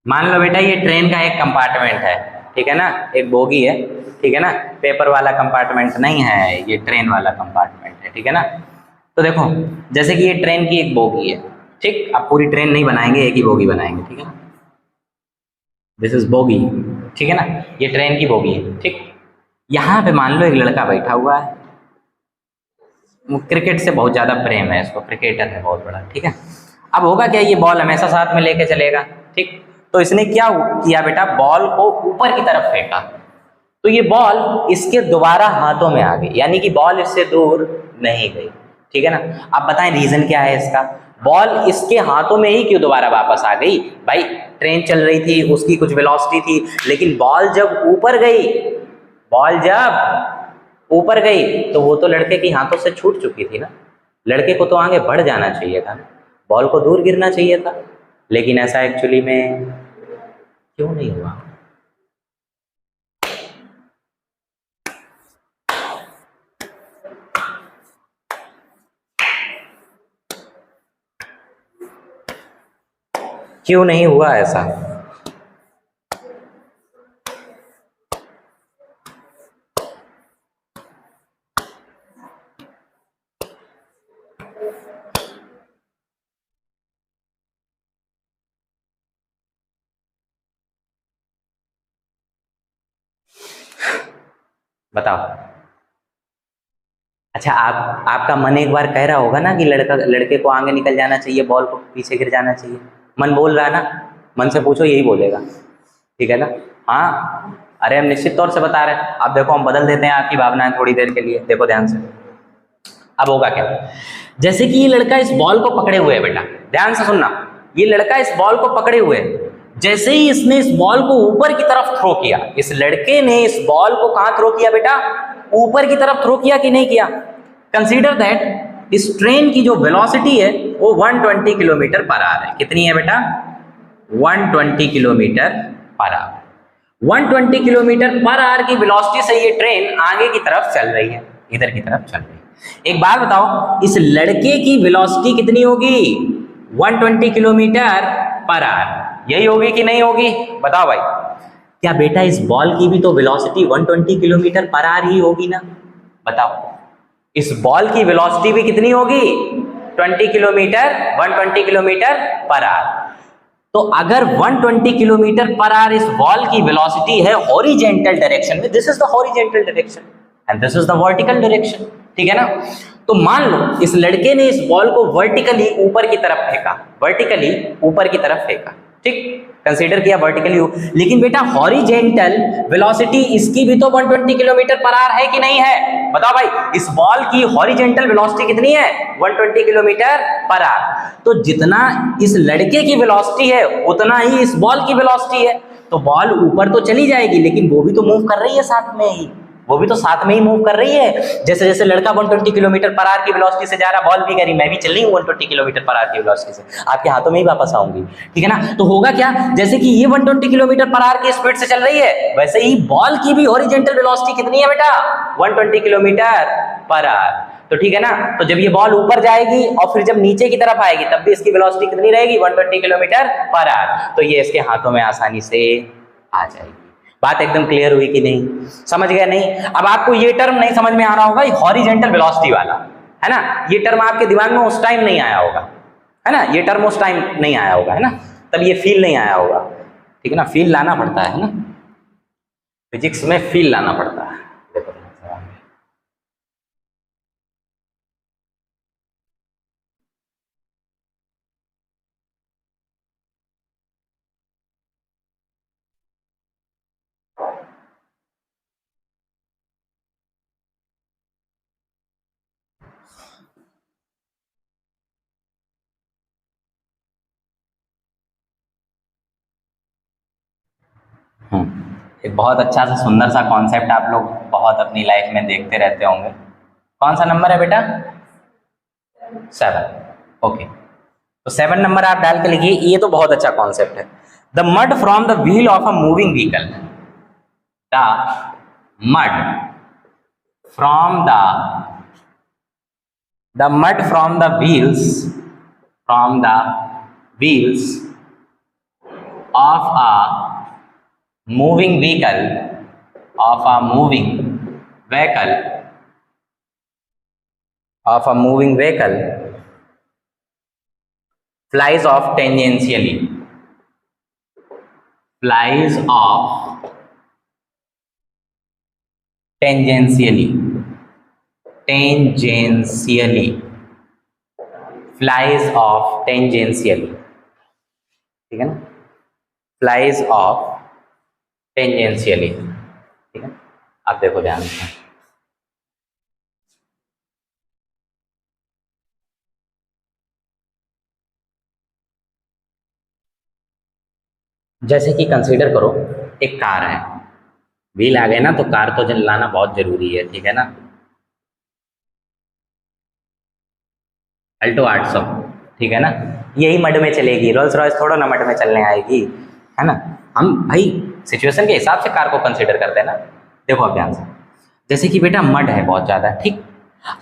मान लो बेटा ये ट्रेन का एक कंपार्टमेंट है, ठीक है ना, एक बोगी है, ठीक है ना। पेपर वाला कंपार्टमेंट नहीं है, ये ट्रेन वाला कंपार्टमेंट है, ठीक है ना। तो देखो, जैसे कि ये ट्रेन की एक बोगी है, ठीक। अब पूरी ट्रेन नहीं बनाएंगे, एक ही बोगी बनाएंगे, ठीक है ना। दिस इज बोगी, ठीक है ना, ये ट्रेन की बोगी है, ठीक। यहाँ पे मान लो एक लड़का बैठा हुआ है, क्रिकेट से बहुत ज़्यादा प्रेम है इसको, क्रिकेटर है बहुत बड़ा, ठीक है। अब होगा क्या, ये बॉल हमेशा साथ में लेके चलेगा, ठीक। तो इसने क्या किया बेटा, बॉल को ऊपर की तरफ फेंका, तो ये बॉल इसके दोबारा हाथों में आ गई, यानी कि बॉल इससे दूर नहीं गई, ठीक है ना। अब बताएं रीजन क्या है इसका, बॉल इसके हाथों में ही क्यों दोबारा वापस आ गई? भाई ट्रेन चल रही थी, उसकी कुछ वेलोसिटी थी, लेकिन बॉल जब ऊपर गई तो वो तो लड़के के हाथों से छूट चुकी थी ना। लड़के को तो आगे बढ़ जाना चाहिए था, बॉल को दूर गिरना चाहिए था, लेकिन ऐसा एक्चुअली में क्यों नहीं हुआ? क्यों नहीं हुआ ऐसा? बताओ। अच्छा, आपका मन एक बार कह रहा होगा ना कि लड़के को आगे निकल जाना चाहिए, बॉल को पीछे गिर जाना चाहिए। मन बोल रहा है ना, मन से पूछो, यही बोलेगा, ठीक है ना। हाँ, अरे हम निश्चित तौर से बता रहे हैं। अब देखो, हम बदल देते हैं आपकी भावनाएं थोड़ी देर के लिए, देखो ध्यान से। अब होगा क्या, जैसे कि ये लड़का इस बॉल को पकड़े हुए है, बेटा ध्यान से सुनना, ये लड़का इस बॉल को पकड़े हुए है। जैसे ही इसने इस बॉल को ऊपर की तरफ थ्रो किया, इस लड़के ने इस बॉल को कहां थ्रो किया बेटा? ऊपर की तरफ थ्रो किया कि नहीं किया? कंसीडर दैट इस ट्रेन की जो वेलोसिटी है वो 120 किलोमीटर पर आवर है। कितनी है बेटा? 120 kilometre per hour. 120 kilometre per hour की वेलोसिटी से ये ट्रेन आगे की तरफ चल रही है, इधर की तरफ चल रही है। एक बात बताओ, इस लड़के की वेलोसिटी कितनी होगी? 120 किलोमीटर पर आवर, यही होगी कि नहीं होगी? बताओ भाई। क्या बेटा इस बॉल की भी तो वेलोसिटी 120 किलोमीटर पर आवर ही होगी ना? बताओ, इस बॉल की वेलोसिटी भी कितनी होगी? 120 किलोमीटर पर आवर। तो अगर 120 किलोमीटर पर आवर इस बॉल की वेलोसिटी है हॉरिजेंटल डायरेक्शन में, this is the horizontal direction and this is the vertical direction, ठीक है ना। तो मान लो इस लड़के ने इस बॉल को वर्टिकली ऊपर की तरफ फेंका, ठीक, कंसीडर किया वर्टिकली, लेकिन बेटा हॉरिजेंटल वेलोसिटी इसकी भी तो 120 किलोमीटर पर आवर है कि नहीं है? बताओ भाई, इस बॉल की हॉरिजेंटल वेलोसिटी कितनी है? 120 किलोमीटर पर आवर। तो जितना इस लड़के की वेलोसिटी है उतना ही इस बॉल की वेलोसिटी है। तो बॉल ऊपर तो चली जाएगी लेकिन वो भी तो मूव कर रही है साथ में ही, वो भी तो साथ में ही मूव कर रही है। जैसे जैसे लड़का 120 किलोमीटर पर आवर की वेलोसिटी से जा रहा, बॉल भी कह रही मैं भी चल रही हूँ 120 किलोमीटर पर आवर की वेलोसिटी से, आपके हाथों में ही वापस आऊंगी, ठीक है ना। तो होगा क्या, जैसे कि ये 120 किलोमीटर पर आवर की स्पीड से चल रही है, वैसे ही बॉल की भी हॉरिजॉन्टल वेलोसिटी कितनी है बेटा? 120 किलोमीटर पर आवर। तो ठीक है ना। तो जब ये बॉल ऊपर जाएगी और फिर जब नीचे की तरफ आएगी तब भी इसकी वेलोसिटी कितनी रहेगी? 120 किलोमीटर पर आवर। तो ये इसके हाथों में आसानी से आ जाएगी। बात एकदम क्लियर हुई कि नहीं? समझ गए नहीं? अब आपको ये टर्म नहीं समझ में आ रहा होगा, हॉरिजॉन्टल वेलोसिटी वाला, है ना, ये टर्म आपके दिमाग में उस टाइम नहीं आया होगा, है ना, ये टर्म उस टाइम नहीं आया होगा, है ना, तब ये फील नहीं आया होगा, ठीक है ना। फील लाना पड़ता है ना, फिजिक्स में फील लाना पड़ता है। देखो एक बहुत अच्छा सा सुंदर सा कॉन्सेप्ट आप लोग बहुत अपनी लाइफ में देखते रहते होंगे। कौन सा नंबर है बेटा? 7। ओके, तो 7 नंबर आप डाल के लिखिए। ये तो बहुत अच्छा कॉन्सेप्ट है। The mud from the wheel of a moving vehicle, the mud from the mud from the wheels of a moving vehicle of a moving vehicle flies off tangentially flies off tangentially flies off tangentially, ठीक है ना, flies off tangentially, ठीक है। अब देखो ध्यान से, जैसे कि कंसीडर करो एक कार है, व्हील आ गए ना तो कार तो लाना बहुत जरूरी है, ठीक है ना। अल्टो 800, ठीक है ना, यही मड में चलेगी, रोल्स रॉयस थोड़ा ना मड में चलने आएगी, है ना। हम भाई सिचुएशन के हिसाब से कार को कंसीडर करते हैं ना। देखो अब ध्यान से, जैसे कि बेटा मड है बहुत ज़्यादा, ठीक।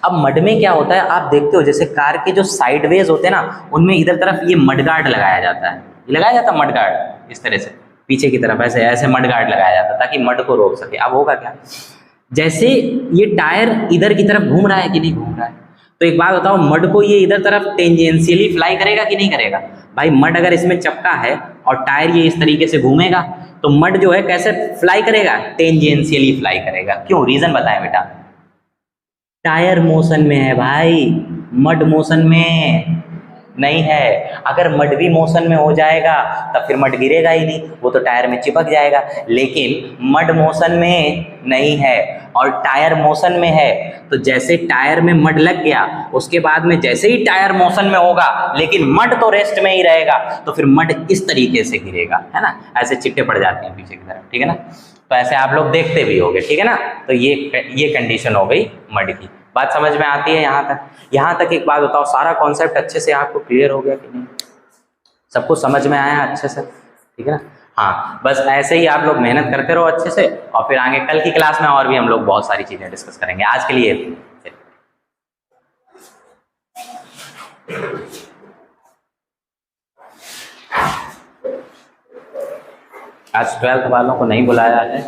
अब मड में क्या होता है, आप देखते हो जैसे कार के जो साइडवेज होते हैं ना, उनमें इधर तरफ ये मड गार्ड लगाया जाता है, लगाया जाता है मड गार्ड इस तरह से पीछे की तरफ, ऐसे ऐसे मड गार्ड लगाया जाता है ताकि मड को रोक सके। अब होगा क्या, जैसे ये टायर इधर की तरफ घूम रहा है कि नहीं घूम रहा है, तो एक बात बताओ, मड को ये इधर तरफ टेंजेंशियली फ्लाई करेगा कि नहीं करेगा? भाई मड अगर इसमें चपका है और टायर ये इस तरीके से घूमेगा तो मड जो है कैसे फ्लाई करेगा? टेंजेंशियली फ्लाई करेगा। क्यों? रीजन बताएं बेटा। टायर मोशन में है भाई, मड मोशन में नहीं है। अगर मड भी मोशन में हो जाएगा तब फिर मड गिरेगा ही नहीं, वो तो टायर में चिपक जाएगा। लेकिन मड मोशन में नहीं है और टायर मोशन में है, तो जैसे टायर में मड लग गया उसके बाद में जैसे ही टायर मोशन में होगा लेकिन मड तो रेस्ट में ही रहेगा, तो फिर मड इस तरीके से गिरेगा, है ना, ऐसे चिट्टे पड़ जाते हैं पीछे की तरफ, ठीक है ना। तो ऐसे आप लोग देखते भी होंगे, ठीक है ना। तो ये कंडीशन हो गई मड की। बात समझ में आती है यहाँ तक? यहाँ तक एक बात बताओ, सारा कॉन्सेप्ट अच्छे से आपको क्लियर हो गया कि नहीं? सब कुछ समझ में आया अच्छे से, ठीक है ना। हाँ, बस ऐसे ही आप लोग मेहनत करते रहो अच्छे से, और फिर आगे कल की क्लास में और भी हम लोग बहुत सारी चीज़ें डिस्कस करेंगे। आज के लिए आज 12th वालों को नहीं बुलाया है।